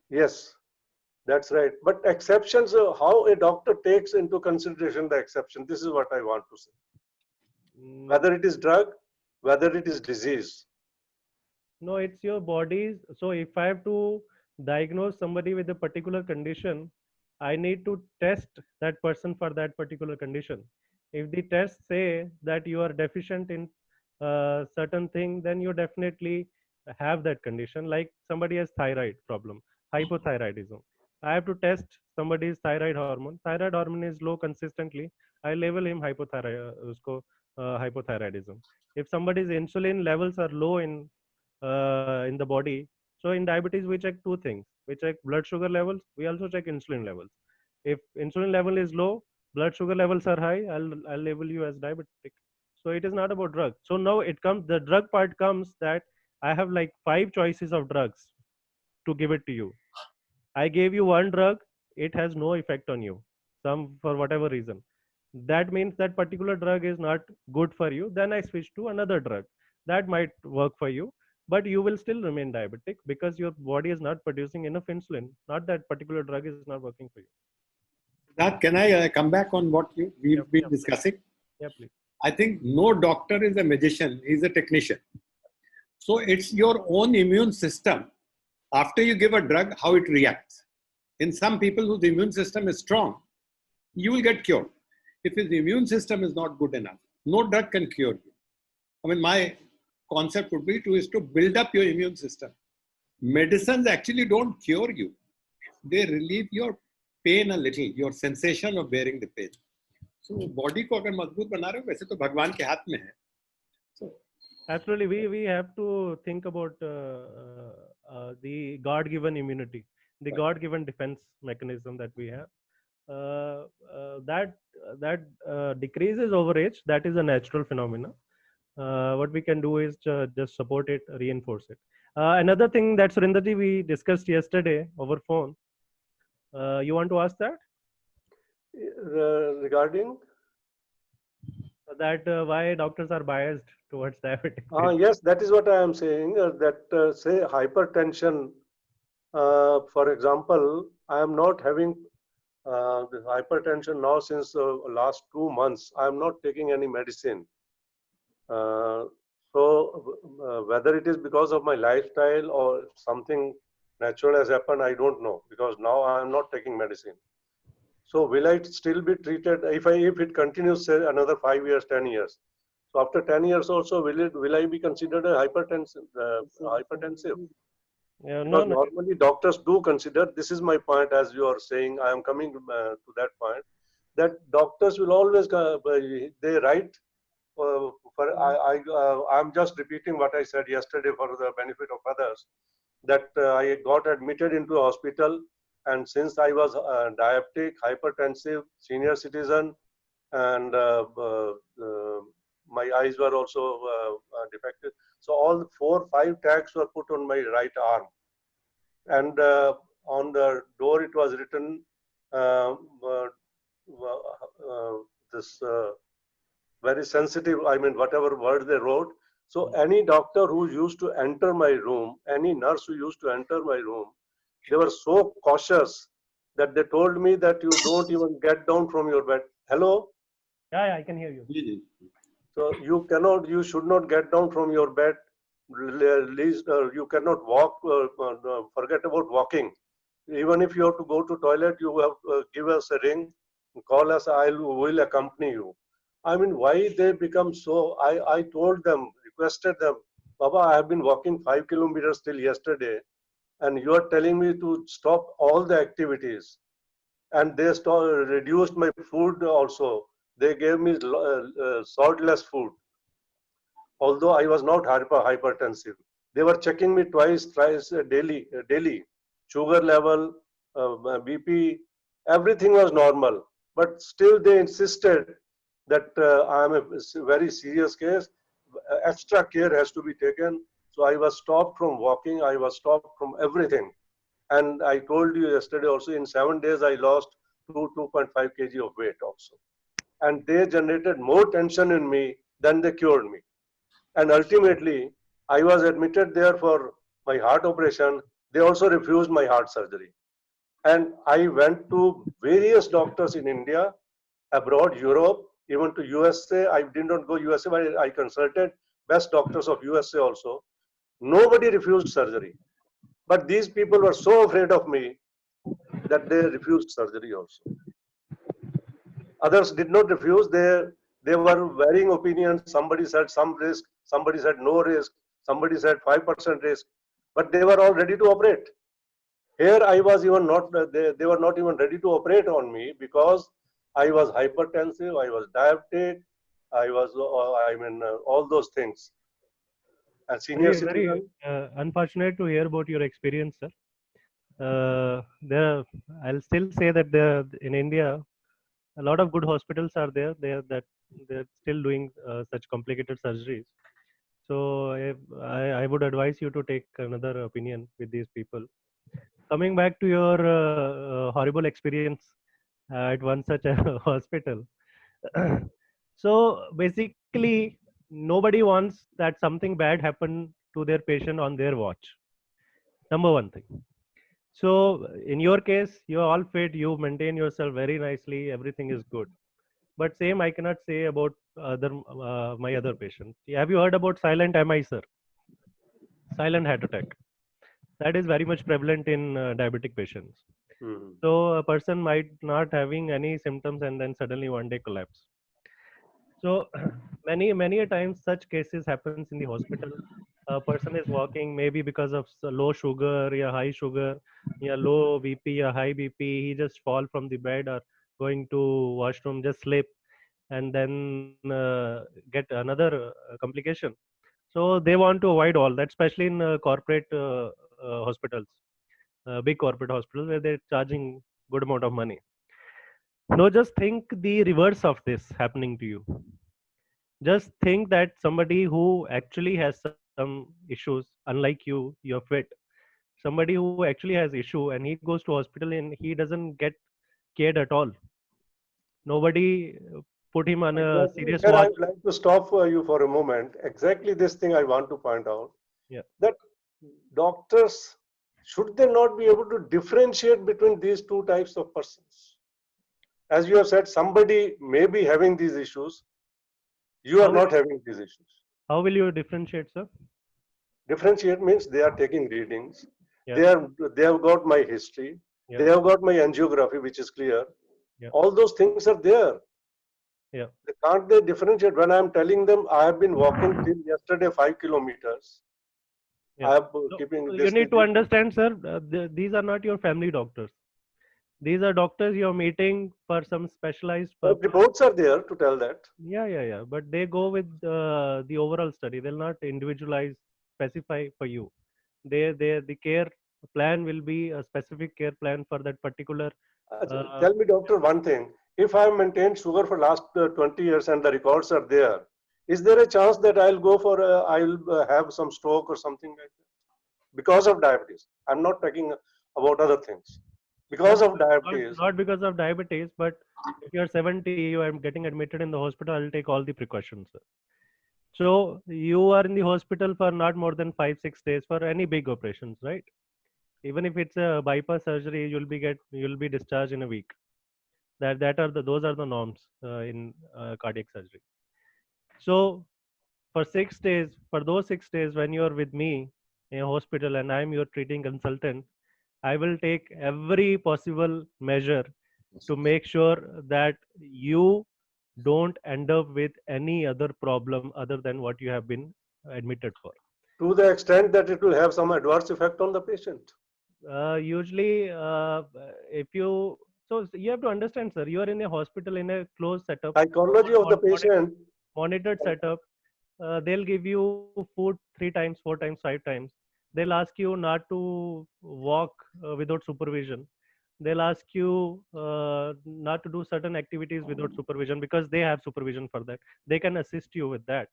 Yes, that's right. But exceptions, how a doctor takes into consideration the exception, this is what I want to say. Whether it is drug, whether it is disease. No, it's your body's. So if I have to diagnose somebody with a particular condition, I need to test that person for that particular condition. If the tests say that you are deficient in certain thing, then you definitely have that condition. Like somebody has thyroid problem, hypothyroidism. I have to test somebody's thyroid hormone. Thyroid hormone is low consistently. I label him hypothyroidism. If somebody's insulin levels are low in the body. So in diabetes, we check two things. We check blood sugar levels. We also check insulin levels. If insulin level is low, blood sugar levels are high, I'll label you as diabetic. So it is not about drugs. So now it comes, the drug part comes that I have like 5 choices of drugs to give it to you. I gave you one drug, it has no effect on you, some for whatever reason. That means that particular drug is not good for you. Then I switch to another drug that might work for you, but you will still remain diabetic because your body is not producing enough insulin. Not that particular drug is not working for you. That can I come back on what we've been discussing? Yeah, please. I think no doctor is a magician; he's a technician. So it's your own immune system. After you give a drug, how it reacts. In some people whose immune system is strong, you will get cured. If his immune system is not good enough, no drug can cure you. I mean, my concept would be to build up your immune system. Medicines actually don't cure you. They relieve your pain a little, your sensation of bearing the pain. So body को अगर मजबूत बना रहे हो, वैसे तो भगवान के हाथ में है. So absolutely, we have to think about the God-given immunity, the God-given defense mechanism that we have. That decreases over age. That is a natural phenomena. What we can do is just support it, reinforce it. Another thing that Surendraji we discussed yesterday over phone. You want to ask that? Regarding? That why doctors are biased towards diabetes. Yes, that is what I am saying. That say hypertension, for example, I am not having this hypertension now since last 2 months. I am not taking any medicine. So whether it is because of my lifestyle or something natural has happened, I don't know, because now I am not taking medicine. So will I still be treated if it continues, say, another 5 years, 10 years? So after 10 years also, will I be considered a hypertensive? Yeah, Because no. normally doctors do consider, this is my point, as you are saying, I am coming to that point, that doctors will always, they write, I'm just repeating what I said yesterday for the benefit of others, that I got admitted into a hospital, and since I was diabetic, hypertensive, senior citizen, and my eyes were also defective. So all 4 or 5 tags were put on my right arm. And on the door it was written, this very sensitive, I mean, whatever word they wrote. So any doctor who used to enter my room, any nurse who used to enter my room, they were so cautious that they told me that you don't even get down from your bed. Hello? Yeah, I can hear you. So you should not get down from your bed. At least you cannot walk, forget about walking. Even if you have to go to toilet, you have give us a ring, call us, will accompany you. I mean, why they become so, I told them, requested them, Baba, I have been walking 5 kilometers till yesterday, and you are telling me to stop all the activities. And they reduced my food also. They gave me saltless food, although I was not hypertensive. They were checking me twice, thrice daily. Sugar level, BP, everything was normal. But still they insisted that I am a very serious case. Extra care has to be taken. So I was stopped from walking. I was stopped from everything. And I told you yesterday also, in 7 days, I lost 2.5 kg of weight also. And they generated more tension in me than they cured me. And ultimately, I was admitted there for my heart operation. They also refused my heart surgery. And I went to various doctors in India, abroad, Europe, even to USA. I did not go USA, but I consulted best doctors of USA also. Nobody refused surgery. But these people were so afraid of me that they refused surgery also. Others did not refuse. They were varying opinions. Somebody said some risk, somebody said no risk, somebody said 5% risk, but they were all ready to operate. Here I was even not, they were not even ready to operate on me because I was hypertensive, I was diabetic, I was, all those things. And senior Very, very citizen. unfortunate to hear about your experience, sir. I'll still say that there in India, a lot of good hospitals are there. They're still doing such complicated surgeries. So I would advise you to take another opinion with these people. Coming back to your horrible experience at one such a hospital. So basically, nobody wants that something bad happen to their patient on their watch. Number one thing. So in your case, you're all fit, you maintain yourself very nicely, everything is good. But same I cannot say about my other patient. Have you heard about silent MI, sir? Silent heart attack. That is very much prevalent in diabetic patients. Mm-hmm. So a person might not having any symptoms and then suddenly one day collapse. So many a times such cases happens in the hospital. A person is walking maybe because of low sugar, yeah, high sugar, yeah, low BP, yeah, high BP. He just fall from the bed or going to washroom, just slip, and then get another complication. So they want to avoid all that, especially in corporate hospitals, big corporate hospitals where they're charging good amount of money. No, just think the reverse of this happening to you. Just think that somebody who actually has some issues, unlike you're fit. Somebody who actually has issue and he goes to hospital and he doesn't get cared at all. Nobody put him on a Exactly. serious Here I watch. would like to stop you for a moment. Exactly this thing I want to point out. Yeah. That doctors, should they not be able to differentiate between these two types of persons? As you have said, somebody may be having these issues. You are not having these issues. How will you differentiate, sir? Differentiate means they are taking readings. Yeah. They have got my history. Yeah. They have got my angiography, which is clear. Yeah. All those things are there. Yeah. Can't they differentiate? When I'm telling them I have been walking till yesterday 5 kilometers. Yeah. I have So keeping you this. need to understand, sir, these are not your family doctors. These are doctors you're meeting for some specialized purpose. Reports are there to tell that. Yeah. But they go with the overall study. They'll not individualize, specify for you. The care plan will be a specific care plan for that particular. Tell me, doctor, one thing. If I have maintained sugar for last 20 years and the records are there, is there a chance that I'll go for I'll have some stroke or something like that because of diabetes? I'm not talking about other things. Because of diabetes. Not because of diabetes, but if you're 70, you are getting admitted in the hospital, I'll take all the precautions, sir. So you are in the hospital for not more than 5-6 days for any big operations, right? Even if it's a bypass surgery, you'll be discharged in a week. Those are the norms in cardiac surgery. So for 6 days, for those 6 days when you're with me in a hospital and I'm your treating consultant, I will take every possible measure to make sure that you don't end up with any other problem other than what you have been admitted for. To the extent that it will have some adverse effect on the patient. Usually, if you so you have to understand, sir, you are in a hospital in a closed setup, Psychology of the patient. monitored setup. they'll give you food 3 times, 4 times, 5 times. They'll ask you not to walk without supervision. They'll ask you not to do certain activities without supervision because they have supervision for that. They can assist you with that.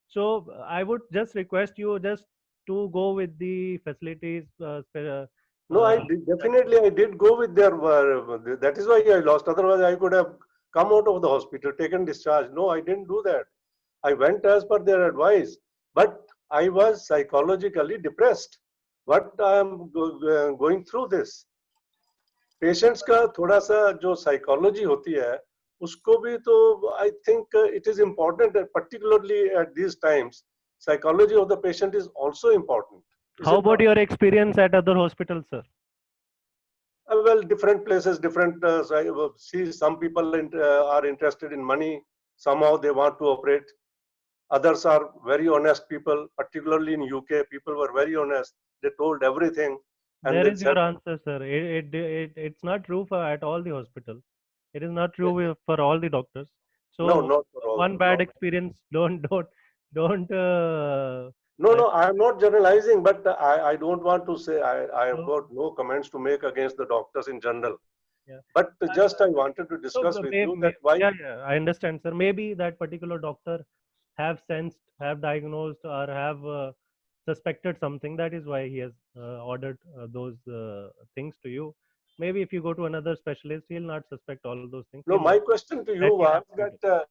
So I would just request you just to go with the facilities. No, definitely I did go with their. That is why I lost. Otherwise, I could have come out of the hospital, taken discharge. No, I didn't do that. I went as per their advice, but I was psychologically depressed. What I am going through this. Patients का थोड़ा सा जो psychology होती है, उसको भी तो I think it is important, particularly at these times, psychology of the patient is also important. How about your experience at other hospitals, sir? Well, different places, different. See, some people are interested in money. Somehow they want to operate. Others are very honest people. Particularly in UK, people were very honest. They told everything. And there is your answer, sir. It's not true for at all the hospitals. It is not true for all the doctors. So no, not for all. One bad experience. Don't. No, I am not generalizing, but I don't want to say I have got no comments to make against the doctors in general. Yeah. But just I wanted to discuss with you that why. Yeah, I understand, sir. Maybe that particular doctor have sensed, have diagnosed, or have suspected something. That is why he has ordered those things to you. Maybe if you go to another specialist, he'll not suspect all of those things. No, my question to you was that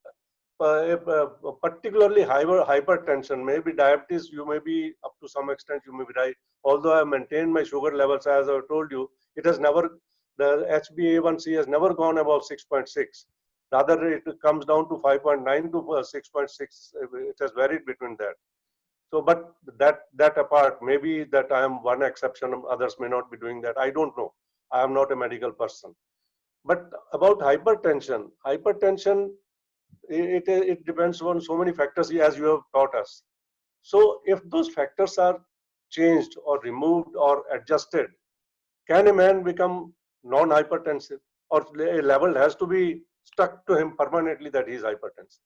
particularly hypertension, maybe diabetes, you may be up to some extent, you may be right. Although I have maintained my sugar levels, as I told you, it has never, the HbA1c has never gone above 6.6. Rather, it comes down to 5.9 to 6.6. It has varied between that. So, but that apart, maybe that I am one exception, others may not be doing that. I don't know. I am not a medical person. But about hypertension, it depends on so many factors, as you have taught us. So if those factors are changed or removed or adjusted, can a man become non-hypertensive, or a level has to be stuck to him permanently that he is hypertensive?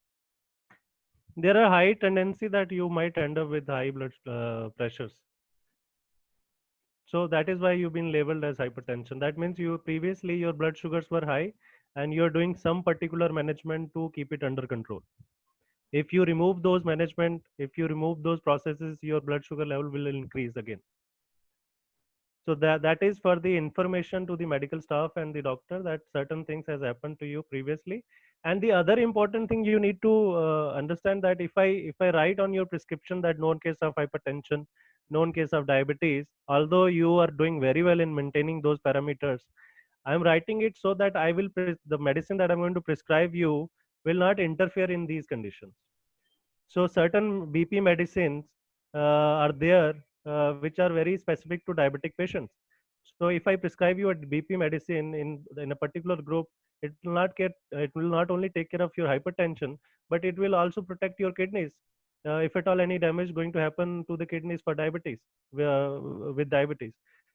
There are high tendency that you might end up with high blood pressures. So that is why you've been labeled as hypertension. That means you previously your blood sugars were high and you're doing some particular management to keep it under control. If you remove those management, if you remove those processes, your blood sugar level will increase again. So that is for the information to the medical staff and the doctor that certain things has happened to you previously. And the other important thing you need to understand that if I write on your prescription that known case of hypertension, known case of diabetes, although you are doing very well in maintaining those parameters, I'm writing it so that I will the medicine that I'm going to prescribe you will not interfere in these conditions. So certain BP medicines are there which are very specific to diabetic patients. So if I prescribe you a BP medicine in a particular group, it will not only take care of your hypertension, but it will also protect your kidneys. If at all any damage going to happen to the kidneys for diabetes, with diabetes.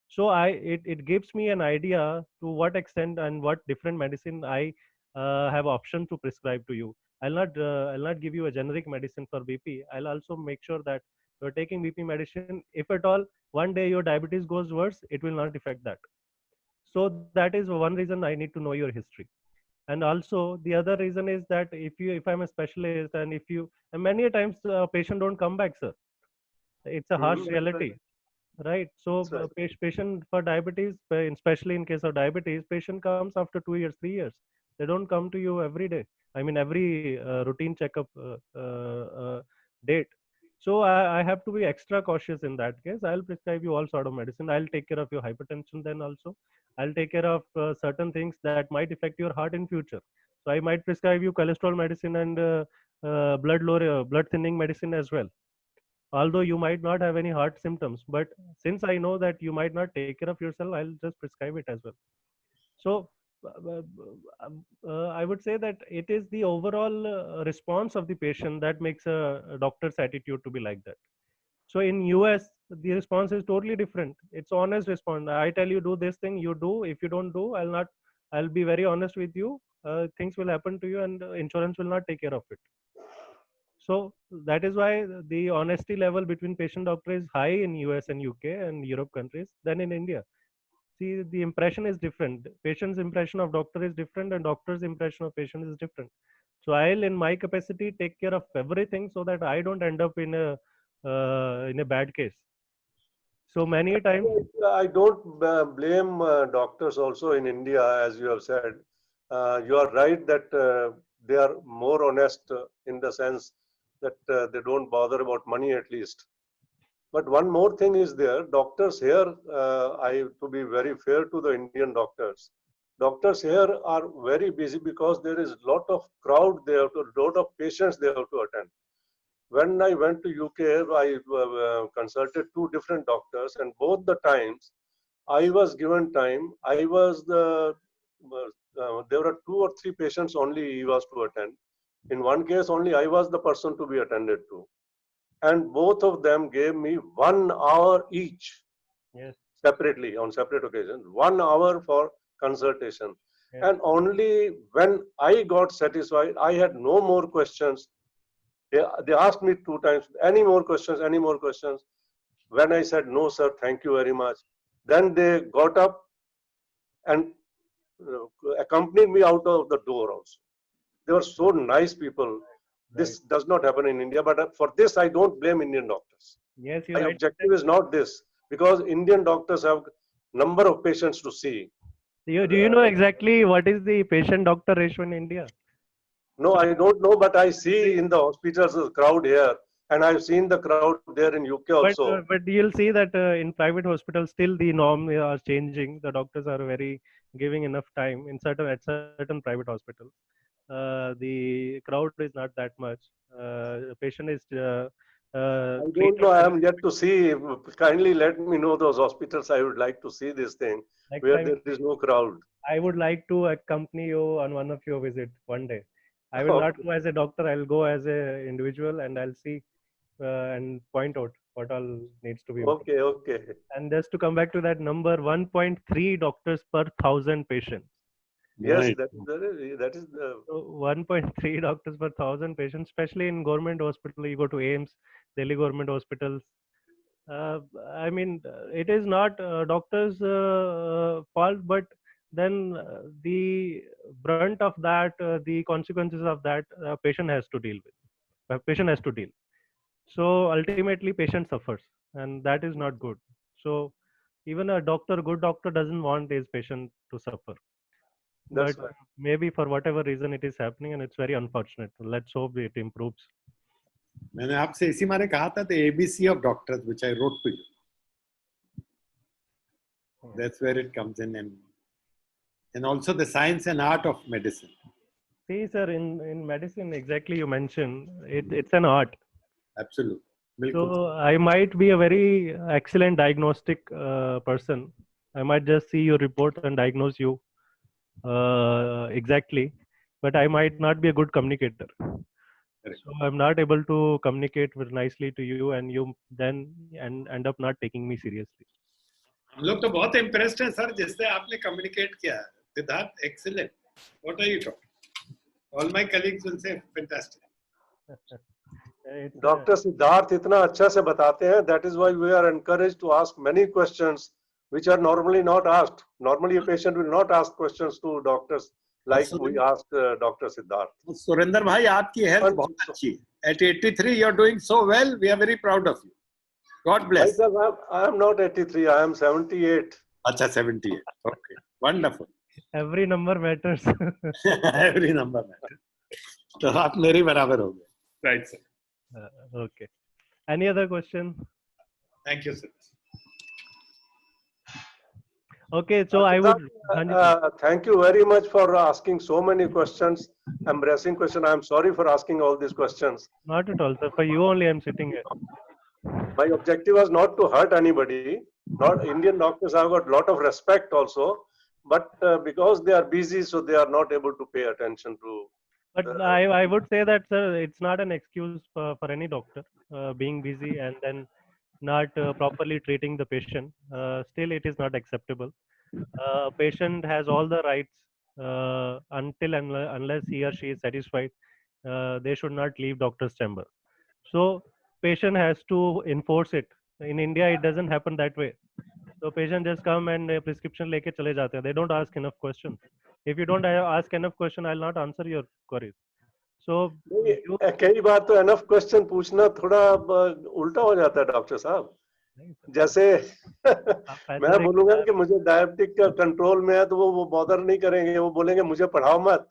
So it gives me an idea to what extent and what different medicine I have option to prescribe to you. I'll not give you a generic medicine for BP. I'll also make sure that you're taking BP medicine. If at all one day your diabetes goes worse, it will not affect that. So that is one reason I need to know your history. And also the other reason is that if I'm a specialist and and many times patient don't come back, sir. It's a harsh reality, right? So patient for diabetes, especially in case of diabetes, patient comes after 2 years, 3 years. They don't come to you every day. I mean, every routine checkup date. So I have to be extra cautious in that case. I'll prescribe you all sort of medicine. I'll take care of your hypertension then also. I'll take care of certain things that might affect your heart in future. So I might prescribe you cholesterol medicine and blood thinning medicine as well. Although you might not have any heart symptoms, but since I know that you might not take care of yourself, I'll just prescribe it as well. So I would say that it is the overall response of the patient that makes a doctor's attitude to be like that. So in US, the response is totally different. It's honest response. I tell you do this thing, you do. If you don't do, I'll be very honest with you. Things will happen to you and insurance will not take care of it. So that is why the honesty level between patient doctor is high in US and UK and Europe countries than in India. See, the impression is different. Patient's impression of doctor is different, and doctor's impression of patient is different. So I'll, in my capacity, take care of everything so that I don't end up in a bad case. So many times, I don't blame doctors also in India, as you have said. You are right that they are more honest in the sense that they don't bother about money at least. But one more thing is there, doctors here, to be very fair to the Indian doctors, doctors here are very busy because there is a lot of crowd, there, a lot of patients they have to attend. When I went to UK, I consulted two different doctors, and both the times I was given time. I was there were two or three patients only he was to attend. In one case, only I was the person to be attended to, and both of them gave me 1 hour each, yes, separately on separate occasions. 1 hour for consultation, yes. and only when I got satisfied, I had no more questions. They asked me two times, any more questions, any more questions. When I said, no, sir, thank you very much, then they got up and accompanied me out of the door also. They were so nice people. This does not happen in India, but for this, I don't blame Indian doctors. Yes, My you're right. objective is not this, because Indian doctors have number of patients to see. Do you know exactly what is the patient-doctor ratio in India? No, I don't know, but I see in the hospitals a crowd here, and I've seen the crowd there in UK also. But you'll see that in private hospitals still the norm are changing. The doctors are very giving enough time in certain private hospitals. The crowd is not that much. Patient is I don't treated know. I as am yet to see. Kindly let me know those hospitals. I would like to see this thing next where time. there is no crowd. I would like to accompany you on one of your visit one day. I will not Okay. go as a doctor. I'll go as a individual and I'll see and point out what all needs to be improved. Okay, okay. And just to come back to that number, 1.3 doctors per 1,000 patients. Yes, Right. that is the. So 1.3 doctors per 1,000 patients, especially in government hospital. You go to AIMS, Delhi government hospitals. I mean, it is not doctors' fault, but then the brunt of that, the consequences of that, patient has to deal with. Patient has to deal. So ultimately, patient suffers, and that is not good. So even a doctor, good doctor, doesn't want his patient to suffer. That's But right. maybe for whatever reason it is happening, and it's very unfortunate. Let's hope it improves. मैंने आपसे इसी मारे कहा था the ABC of doctors, which I wrote to you. That's where it comes in, and also the science and art of medicine. See, sir, in medicine, exactly you mentioned it's an art. Absolutely. So I might be a very excellent diagnostic person. I might just see your report and diagnose you exactly, but I might not be a good communicator. Correct. So I'm not able to communicate very nicely to you, and you then end up not taking me seriously. हम लोग तो बहुत impressed हैं sir जिससे आपने communicate किया. Siddharth, excellent. What are you talking? All my colleagues will say fantastic. Dr. Siddharth इतना अच्छा से बताते हैं. That is why we are encouraged to ask many questions which are normally not asked. Normally, a patient will not ask questions to doctors like we asked Dr. Siddharth. Surendra भाई, आपकी health बहुत अच्छी है. At 83, you are doing so well. We are very proud of you. God bless. I am not 83. I am 78. अच्छा, 78. Okay, wonderful. Every number matters. Every number matters. तो आप मेरे बराबर हो गए. Right, sir. Okay. Any other question? Thank you, sir. Okay, so I would. Thank you very much for asking so many questions, embracing question. I am sorry for asking all these questions. Not at all, sir. For you only, I'm sitting here. My objective was not to hurt anybody. Not Indian doctors have got a lot of respect also, but because they are busy, so they are not able to pay attention to. But I would say that, sir, it's not an excuse for any doctor being busy and then not properly treating the patient. Still, it is not acceptable. Patient has all the rights until unless he or she is satisfied. they should not leave doctor's chamber. So patient has to enforce it. In India, it doesn't happen that way. So patient just come and prescription leke chale jate hain. They don't ask enough questions. If you don't ask enough question, I'll not answer your queries. So you, कई बार तो enough question पूछना थोड़ा उल्टा हो जाता है doctor साहब. जैसे मैं बोलूंगा कि मुझे डायबिटिक का कंट्रोल में है तो वो बॉदर नहीं करेंगे, वो बोलेंगे मुझे पढ़ाओ मत.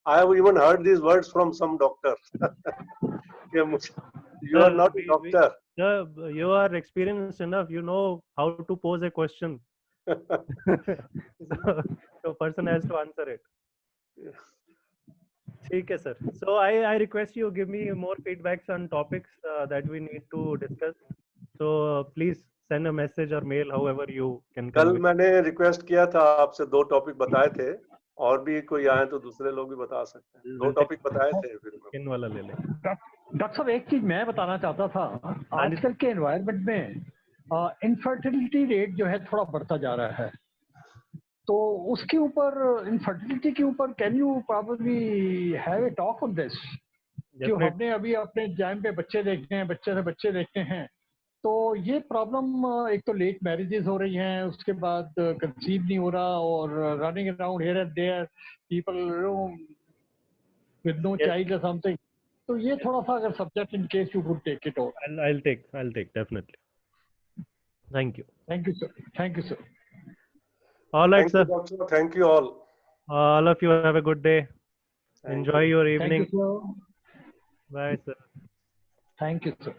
I have even heard these words from some doctor. You are not a doctor. You are experienced enough. You know how to pose a question. So person has to answer it. Okay, sir. So I request you give me more feedbacks on topics that we need to discuss. So please send a message or mail, however you can. कल मैंने request किया था आपसे 2 topic बताए थे, और भी कोई आए तो दूसरे लोग भी बता सकते हैं. 2 टॉपिक बताए थे. फिर इन वाला ले ले. डॉक्टर साहब एक चीज मैं बताना चाहता था. आजकल के एनवायरनमेंट में इनफर्टिलिटी रेट जो है थोड़ा बढ़ता जा रहा है, तो उसके ऊपर इनफर्टिलिटी के ऊपर can you probably have a talk on this. जो हमने अभी अपने एग्जाम पे बच्चे देखते हैं, बच्चे से बच्चे देखते हैं, तो ये प्रॉब्लम एक तो लेट मैरिजेस हो रही हैं, उसके बाद कंसीव नहीं हो रहा, और running around here and there people with no child और समथिंग. तो ये थोड़ा सा अगर subject in case you could take it over. I'll take definitely. Thank you. Thank you, sir. Thank you, sir. All right, sir. Thank you all. All of you have a good day. Enjoy your evening. Thank you, sir. Bye, sir. Thank you, sir.